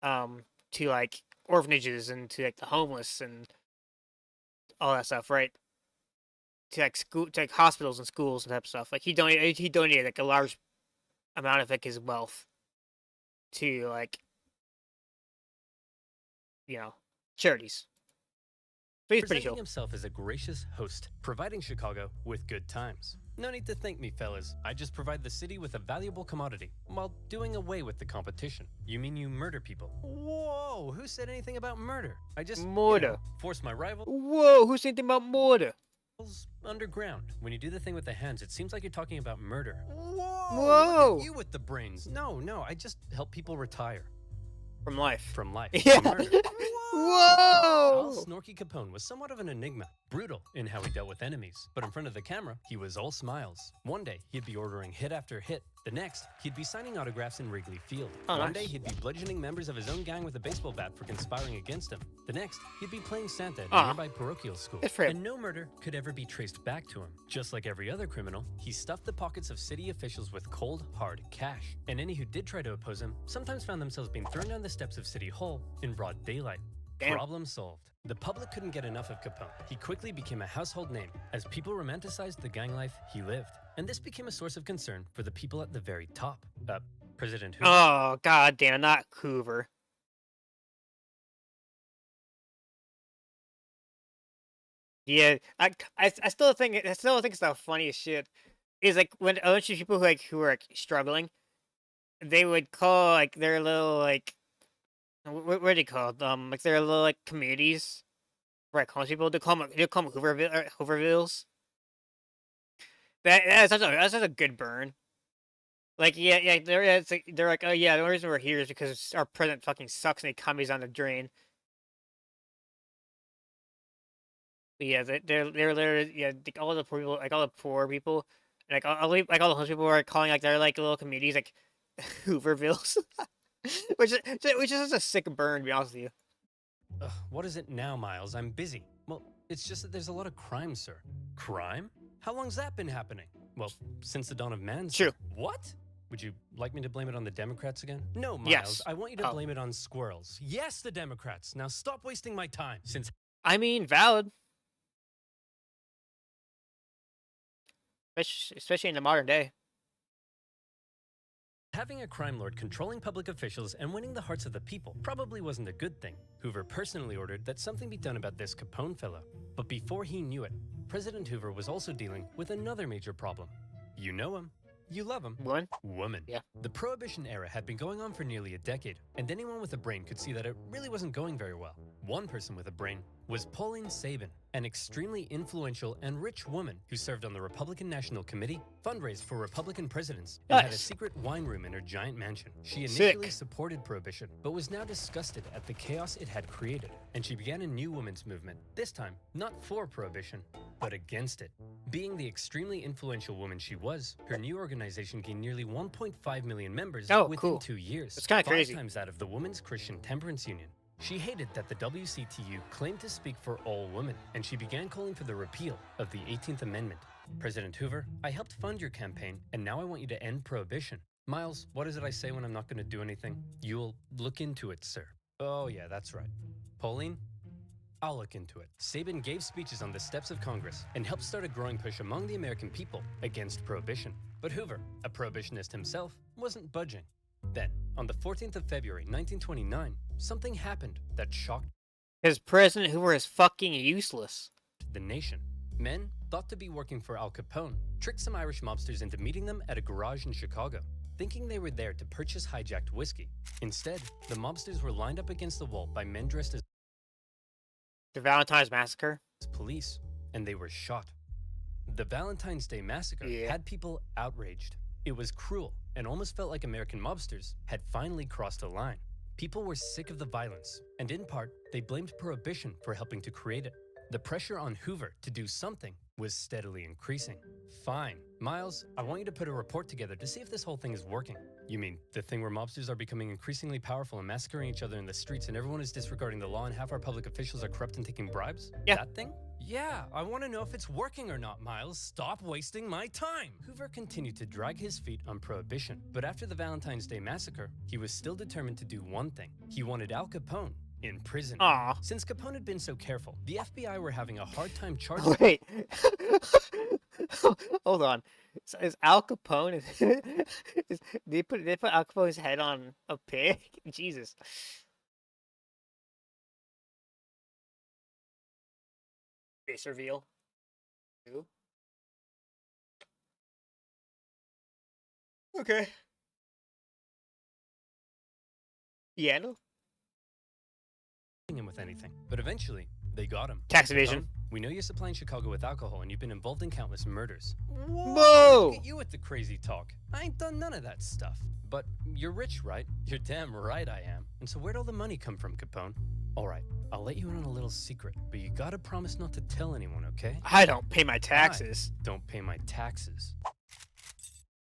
to like orphanages and to like the homeless and all that stuff, right? To like school, to like hospitals and schools and type of stuff. Like he donated like a large amount of like his wealth to like charities. So he's pretty presenting cool. himself as a gracious host, providing Chicago with good times. No need to thank me, fellas. I just provide the city with a valuable commodity while doing away with the competition. You mean you murder people? Whoa, who said anything about murder? I just Murder. force my rivals Whoa, who's anything about murder? underground. When you do the thing with the hands, it seems like you're talking about murder. Whoa. Look at you with the brains. No, I just help people retire From life. from life. Yeah. From murder. Whoa. Al Snorky Capone was somewhat of an enigma, brutal in how he dealt with enemies. But in front of the camera, he was all smiles. One day, he'd be ordering hit after hit. The next, he'd be signing autographs in Wrigley Field. Oh, One nice. day, he'd be bludgeoning members of his own gang with a baseball bat for conspiring against him. The next, he'd be playing Santa at a Aw. nearby parochial school. Good for him. And no murder could ever be traced back to him. Just like every other criminal, he stuffed the pockets of city officials with cold, hard cash. And any who did try to oppose him sometimes found themselves being thrown down the steps of City Hall in broad daylight. Damn. Problem solved. The public couldn't get enough of Capone. He quickly became a household name as people romanticized the gang life he lived. And this became a source of concern for the people at the very top. President Hoover. Oh god damn, not Hoover. Yeah, I still think it's the funniest shit. Is like when a bunch of people who are like struggling, they would call like their little like what are they called? Like their little like communities. Right, homeless people. They call them Hoovervilles. That's such a good burn. Like they're like, oh yeah, the only reason we're here is because our president fucking sucks and the economy's on the drain. But yeah, they're literally like all the poor people, and like all the homeless people are calling like their like little communities like Hoovervilles, which is such a sick burn, to be honest with you. What is it now, Miles? I'm busy. Well, it's just that there's a lot of crime, sir. Crime? How long's that been happening? Well, since the dawn of man. True. What? Would you like me to blame it on the Democrats again? No, Miles. Yes. I want you to Oh. blame it on squirrels. Yes, the Democrats. Now stop wasting my time. Since I mean, valid. especially in the modern day. Having a crime lord controlling public officials and winning the hearts of the people probably wasn't a good thing. Hoover personally ordered that something be done about this Capone fellow. But before he knew it, President Hoover was also dealing with another major problem. You know him. You love him. Woman. Yeah. The Prohibition era had been going on for nearly a decade, and anyone with a brain could see that it really wasn't going very well. One person with a brain was Pauline Sabin, an extremely influential and rich woman who served on the Republican National Committee, fundraised for Republican presidents, and had a secret wine room in her giant mansion. She initially supported Prohibition, but was now disgusted at the chaos it had created, and she began a new women's movement, this time not for Prohibition, but against it. Being the extremely influential woman she was, her new organization gained nearly 1.5 million members within 2 years. It's kind of crazy. 5 times that of the Women's Christian Temperance Union. She hated that the WCTU claimed to speak for all women, and she began calling for the repeal of the 18th Amendment. President Hoover, I helped fund your campaign, and now I want you to end Prohibition. Miles, what is it I say when I'm not going to do anything? You'll look into it, sir. Oh yeah, that's right. Pauline? I'll look into it. Sabin gave speeches on the steps of Congress and helped start a growing push among the American people against Prohibition. But Hoover, a prohibitionist himself, wasn't budging. Then, on the 14th of February, 1929, something happened that shocked Because President Hoover is fucking useless. the nation. Men, thought to be working for Al Capone, tricked some Irish mobsters into meeting them at a garage in Chicago, thinking they were there to purchase hijacked whiskey. Instead, the mobsters were lined up against the wall by men dressed as The Valentine's Massacre. police, and they were shot. The Valentine's Day Massacre had people outraged. It was cruel and almost felt like American mobsters had finally crossed a line. People were sick of the violence, and in part, they blamed Prohibition for helping to create it. The pressure on Hoover to do something was steadily increasing. Fine. Miles, I want you to put a report together to see if this whole thing is working. You mean the thing where mobsters are becoming increasingly powerful and massacring each other in the streets and everyone is disregarding the law and half our public officials are corrupt and taking bribes? Yeah. That thing? Yeah, I want to know if it's working or not, Miles. Stop wasting my time. Hoover continued to drag his feet on Prohibition, but after the Valentine's Day Massacre, he was still determined to do one thing. He wanted Al Capone in prison. Aw. Since Capone had been so careful, the FBI were having a hard time charging. Wait. Hold on. So is Al Capone? They put Al Capone's head on a pig? Jesus. Face reveal. Who? Okay. Yeah, no. him with anything. But eventually, they got him. Tax evasion. Capone, we know you're supplying Chicago with alcohol and you've been involved in countless murders. Whoa! Look at you with the crazy talk. I ain't done none of that stuff. But you're rich, right? You're damn right I am. And so where'd all the money come from, Capone? All right, I'll let you in on a little secret, but you gotta promise not to tell anyone, okay? I don't pay my taxes. I don't pay my taxes.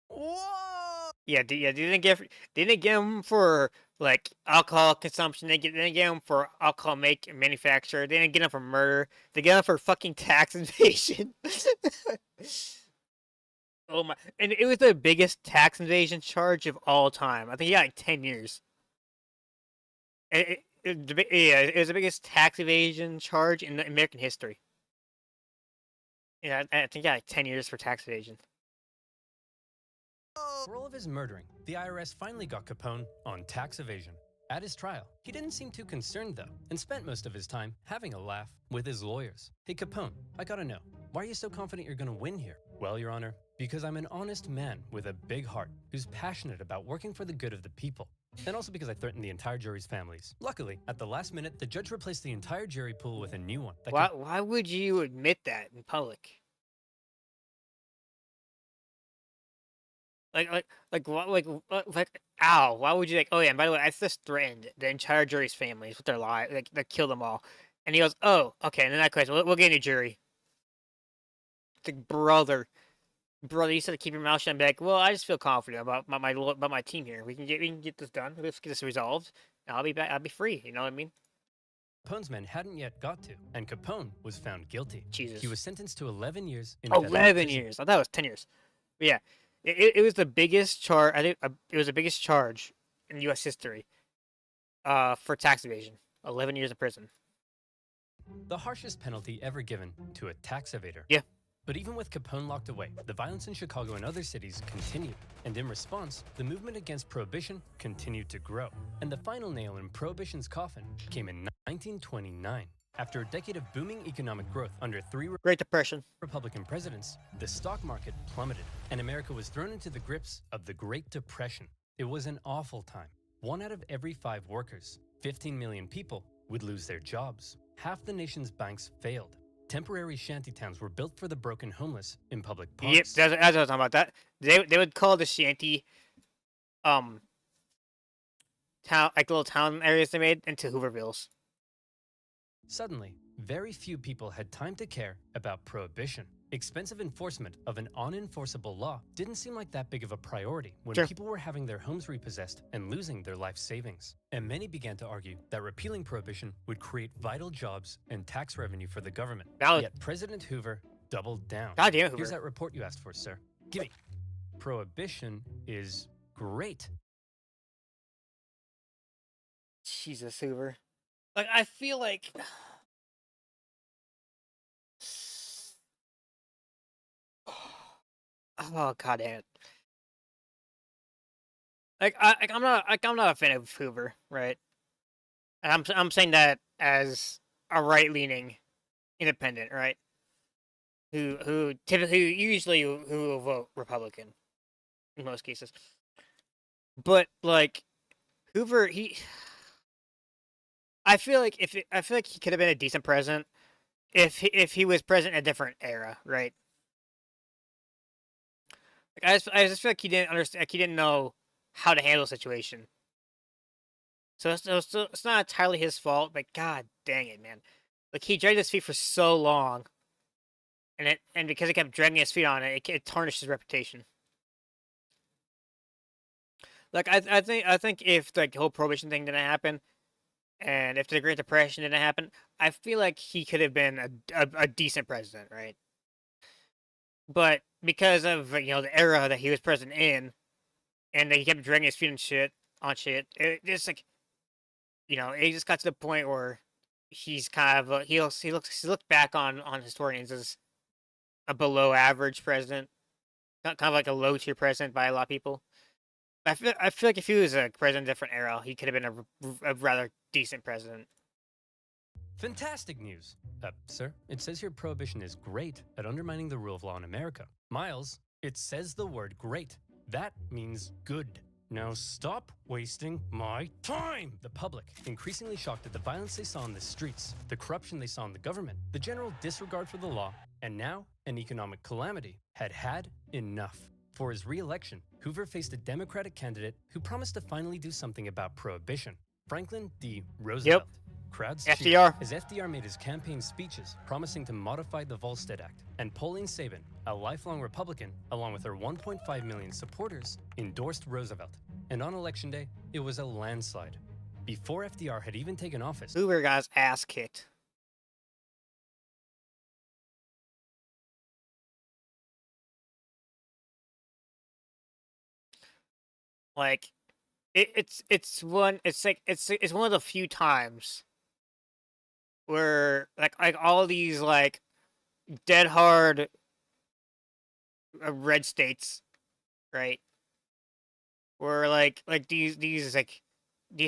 Whoa! Yeah, they didn't get them for like alcohol consumption. They didn't get them for alcohol manufacture. They didn't get them for murder. They get them for fucking tax evasion. Oh my! And it was the biggest tax evasion charge of all time. I think he got like 10 years. It was the biggest tax evasion charge in American history. Yeah, I think he got like 10 years for tax evasion. For all of his murdering, the IRS finally got Capone on tax evasion. At his trial, he didn't seem too concerned though, and spent most of his time having a laugh with his lawyers. Hey Capone, I gotta know, why are you so confident you're gonna win here? Well, Your Honor, because I'm an honest man with a big heart who's passionate about working for the good of the people. And also because I threatened the entire jury's families. Luckily, at the last minute, the judge replaced the entire jury pool with a new one. Why would you admit that in public? Ow! Why would you like? Oh yeah, and by the way, I just threatened the entire jury's families with their lives, like kill them all. And he goes, "Oh, okay." And then that question, we'll get a jury. It's like, brother, you said to keep your mouth shut. And be like, well, I just feel confident about my team here. We can get this done. Let's get this resolved. And I'll be back. I'll be free. You know what I mean? Capone's men hadn't yet got to, and Capone was found guilty. Jesus. He was sentenced to 11 years in 11 years. I thought it was 10 years. But yeah. It was the biggest charge. I think it was the biggest charge in U.S. history for tax evasion. 11 years in prison. The harshest penalty ever given to a tax evader. Yeah. But even with Capone locked away, the violence in Chicago and other cities continued. And in response, the movement against Prohibition continued to grow. And the final nail in Prohibition's coffin came in 1929. After a decade of booming economic growth under 3 Great Depression. Republican presidents, the stock market plummeted, and America was thrown into the grips of the Great Depression. It was an awful time. 1 out of every 5 workers, 15 million people, would lose their jobs. Half the nation's banks failed. Temporary shantytowns were built for the broken homeless in public Yep, parks. that's what I was talking about. That they would call the shanty, town, like little town areas they made into Hoovervilles. Suddenly, very few people had time to care about Prohibition. Expensive enforcement of an unenforceable law didn't seem like that big of a priority when Sure. people were having their homes repossessed and losing their life savings. And many began to argue that repealing Prohibition would create vital jobs and tax revenue for the government. Valid. Yet President Hoover doubled down. God damn it, Hoover. Here's that report you asked for, sir. Gimme. Prohibition is great. Jesus, Hoover. Like, I feel like... Oh, god damn it. I'm not a fan of Hoover, right? And I'm saying that as a right-leaning independent, right? Who usually who will vote Republican in most cases. But like Hoover, I feel like he could have been a decent president if he was president in a different era, right? Like I just feel like he didn't understand, like he didn't know how to handle the situation. So it's not entirely his fault, but god dang it, man! Like he dragged his feet for so long, and because he kept dragging his feet on it, it tarnished his reputation. Like I think if like the whole prohibition thing didn't happen, and if the Great Depression didn't happen, I feel like he could have been a decent president, right? But because of the era that he was president in, and that he kept dragging his feet on shit, it just like it just got to the point where he's kind of he's looked back on historians as a below average president, kind of like a low tier president by a lot of people. I feel like if he was a president of a different era, he could have been a rather decent president. Fantastic news. Sir, it says here Prohibition is great at undermining the rule of law in America. Miles, it says the word great. That means good. Now stop wasting my time! The public, increasingly shocked at the violence they saw in the streets, the corruption they saw in the government, the general disregard for the law, and now an economic calamity, had enough. For his re-election, Hoover faced a Democratic candidate who promised to finally do something about Prohibition, Franklin D. Roosevelt. Crowds cheered FDR. as FDR made his campaign speeches promising to modify the Volstead Act, and Pauline Sabin, a lifelong Republican, along with her 1.5 million supporters, endorsed Roosevelt. And on election day, it was a landslide. Before FDR had even taken office, Hoover got his ass kicked. Like, it's one of the few times where like all these like dead hard red states, right? Where like these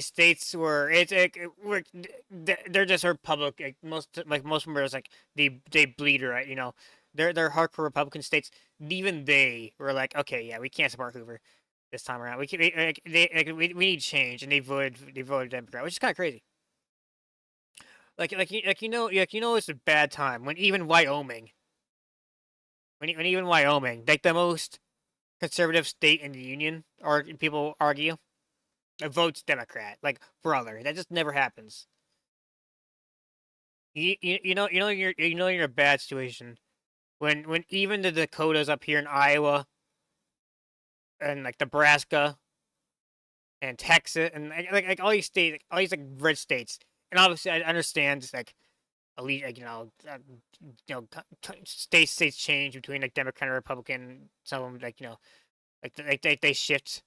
states where they're just Republic. Most of them are just like they bleed, right? They're hardcore Republican states. Even they were like, okay, yeah, we can't support Hoover this time around. We need change, and they voted Democrat, which is kind of crazy. It's a bad time when even Wyoming, like the most conservative state in the union, or people argue, votes Democrat. Like, brother, that just never happens. You're in a bad situation when even the Dakotas up here in Iowa and like Nebraska and Texas and like all these states, all these like red states, and obviously I understand it's like elite, like states change between like Democrat and Republican. Some of them like they shift.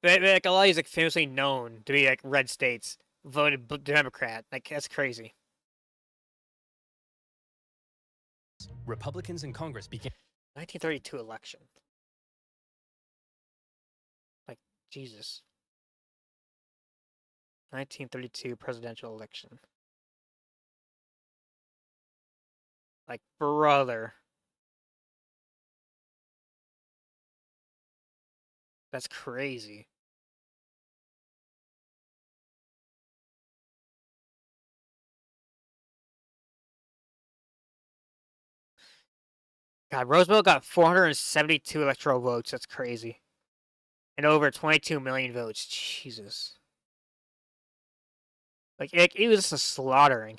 But like a lot of these like famously known to be like red states voted Democrat. Like that's crazy. Republicans in Congress began 1932 election. Like, Jesus. 1932 presidential election. Like, brother. That's crazy. God, Roosevelt got 472 electoral votes. That's crazy. And over 22 million votes. Jesus. Like, it was just a slaughtering.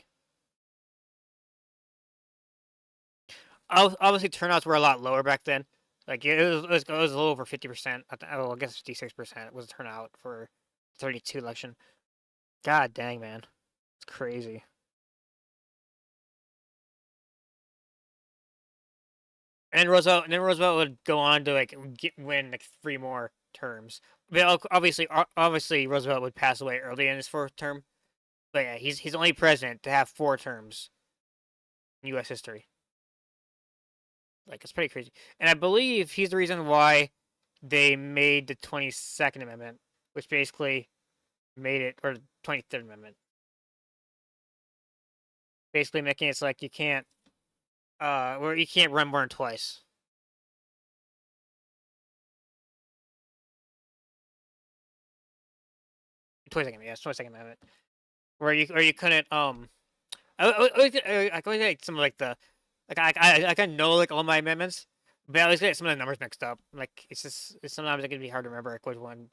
Obviously, turnouts were a lot lower back then. Like, it was a little over 50%. Oh, I guess 56% was turnout for 32 election. God dang, man. It's crazy. And Roosevelt would go on to like win like 3 more terms. But obviously Roosevelt would pass away early in his fourth term. But yeah, he's only president to have 4 terms in U.S. history. Like, it's pretty crazy. And I believe he's the reason why they made the 22nd Amendment, which basically made it, or the 23rd Amendment, basically making it so like you can't, where you can't run more than twice. 22nd, yes, 22nd Amendment, where you couldn't I always get some like the like I kind of know like all my amendments, but I always get some of the numbers mixed up. Like sometimes it can be hard to remember like which one,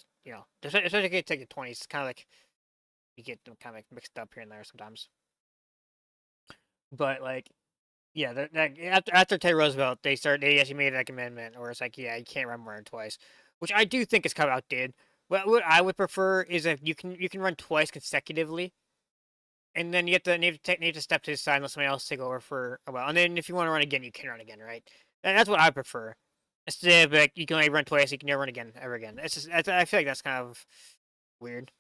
especially if you take the 20s. It's kind of like you get them kind of like mixed up here and there sometimes. But like yeah, after Teddy Roosevelt, they actually made like amendment where it's like, yeah, you can't run more than twice, which I do think is kind of outdated. What I would prefer is if you can run twice consecutively, and then you need to step to the side and let somebody else take over for a while. And then if you want to run again, you can run again, right? And that's what I prefer. Instead of like you can only run twice, you can never run again ever again. I feel like that's kind of weird,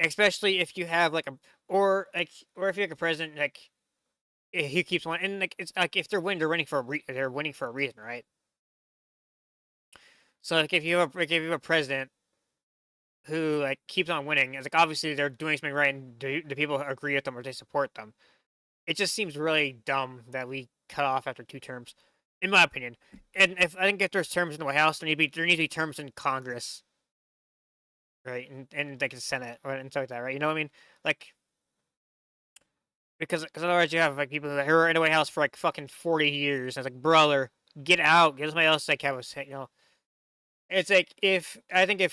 especially if you have like or if you're like a president like he keeps on, and like it's like if they're winning, they're winning for a reason, right? So like if you have a president who like keeps on winning, it's like obviously they're doing something right, and the people agree with them or they support them. It just seems really dumb that we cut off after 2 terms, in my opinion. And if there's terms in the White House, there needs to be terms in Congress, right, and like the Senate and stuff like that, right? You know what I mean? Like because otherwise you have like people who are in the White House for like fucking 40 years. And it's like, brother, get out, get somebody else like have a say, It's like if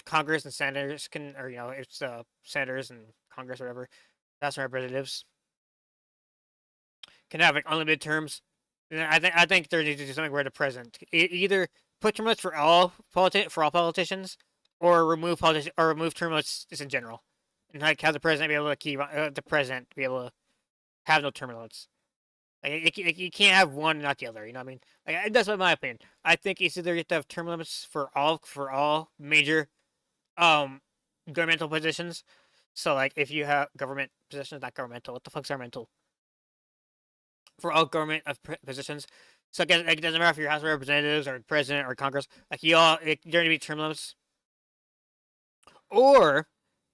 Congress and senators can, or it's senators and Congress or whatever, House of Representatives can have like unlimited terms. I think there needs to do something where the president either put term limits for all politicians, or remove term limits just in general, and like have the president be able to be able to have no term limits. Like, you can't have one and not the other. You know what I mean? Like, that's my opinion. I think it's either you have to have term limits for all major um governmental positions. So like if you have government positions, not governmental. What the fuck's governmental? For all government positions. So I guess it doesn't matter if you're House of Representatives or President or Congress. Like there need to be term limits. Or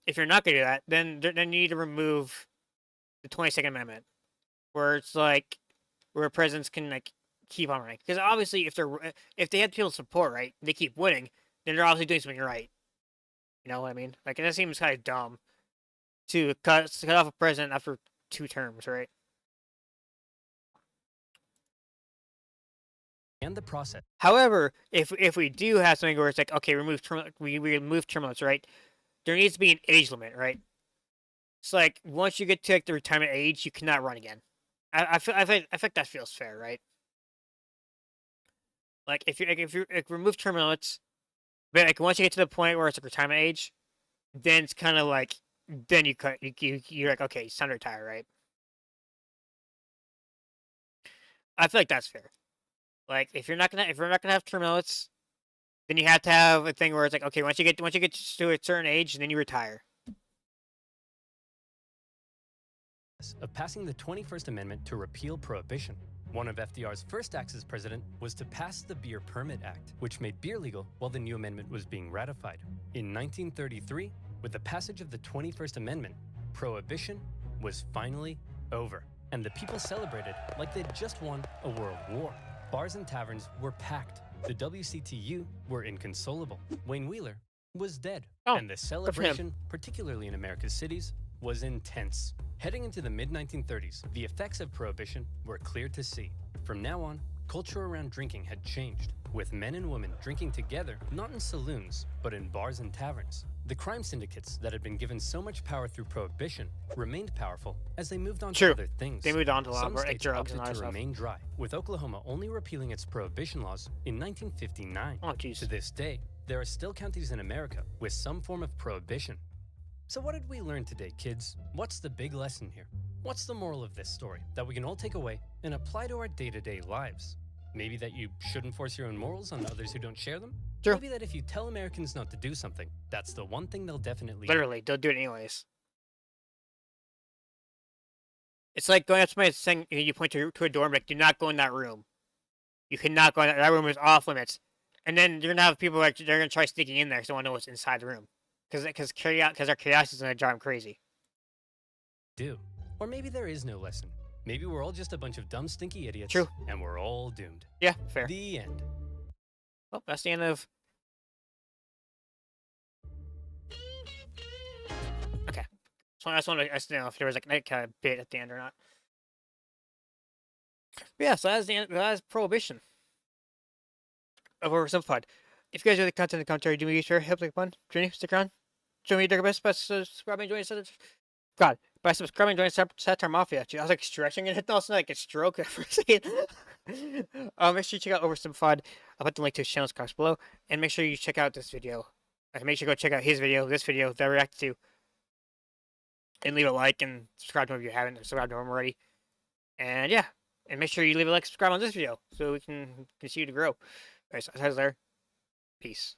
if you're not gonna do that, then you need to remove the 22nd Amendment, where it's like where presidents can like keep on running. Because obviously, if they have people's support, right, they keep winning, then they're obviously doing something right. You know what I mean? Like, that seems kind of dumb to cut off a president after 2 terms, right? and the process. However, if we do have something where it's like, okay, we remove term limits, right? There needs to be an age limit, right? It's like once you get to like the retirement age, you cannot run again. I think that feels fair, right? Like if you like, remove term limits, but like once you get to the point where it's like retirement age, then it's kind of like then you're like, okay, it's time to retire, right? I feel like that's fair. Like if we're not gonna have term limits, then you have to have a thing where it's like, okay, once you get to a certain age, then you retire. of passing the 21st Amendment to repeal Prohibition. One of FDR's first acts as president was to pass the Beer Permit Act, which made beer legal while the new amendment was being ratified. In 1933, with the passage of the 21st Amendment, Prohibition was finally over, and the people celebrated like they'd just won a world war. Bars and taverns were packed. The WCTU were inconsolable. Wayne Wheeler was dead, and the celebration, particularly in America's cities, was intense. Heading into the mid-1930s, the effects of Prohibition were clear to see. From now on, culture around drinking had changed, with men and women drinking together, not in saloons, but in bars and taverns. The crime syndicates that had been given so much power through Prohibition remained powerful as they moved on to other things. They moved on to a lot Some more states drugs and opted other to stuff. remain dry, with Oklahoma only repealing its Prohibition laws in 1959. Oh, jeez. To this day, there are still counties in America with some form of prohibition. So what did we learn today, kids? What's the big lesson here? What's the moral of this story that we can all take away and apply to our day-to-day lives? Maybe that you shouldn't force your own morals on others who don't share them? True. Maybe that if you tell Americans not to do something, that's the one thing they'll definitely do. Literally, they'll do it anyways. It's like going up to somebody and saying, you point to a door and be like, do not go in that room. You cannot go in that room is off limits. And then you're going to have people like, they're going to try sneaking in there because they want to know what's inside the room. Because our curiosity is going to drive them crazy. Do. Or maybe there is no lesson. Maybe we're all just a bunch of dumb, stinky idiots. True. And we're all doomed. Yeah, fair. The end. Well, that's the end of... Okay. So I just wanted to know if there was like a kind of bit at the end or not. But yeah, so that's the end. That's Prohibition of OverSimplified. If you guys are the content in the commentary, do me a favor, help like button, join me, stick around, show me your best, by subscribing, join God, by subscribing, join Satire Mafia. Dude, I was like stretching it, also like a stroke for a second. Make sure you check out OverSimplified. I'll put the link to his channel across below, and make sure you check out this video. Make sure you go check out his video, this video that I reacted to, and leave a like and subscribe to him if you haven't subscribed to him already. And yeah, and make sure you leave a like, subscribe on this video so we can continue to grow. Alright, so that's there. Peace.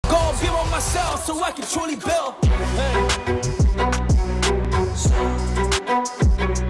Go build on myself so I can truly build. Hey.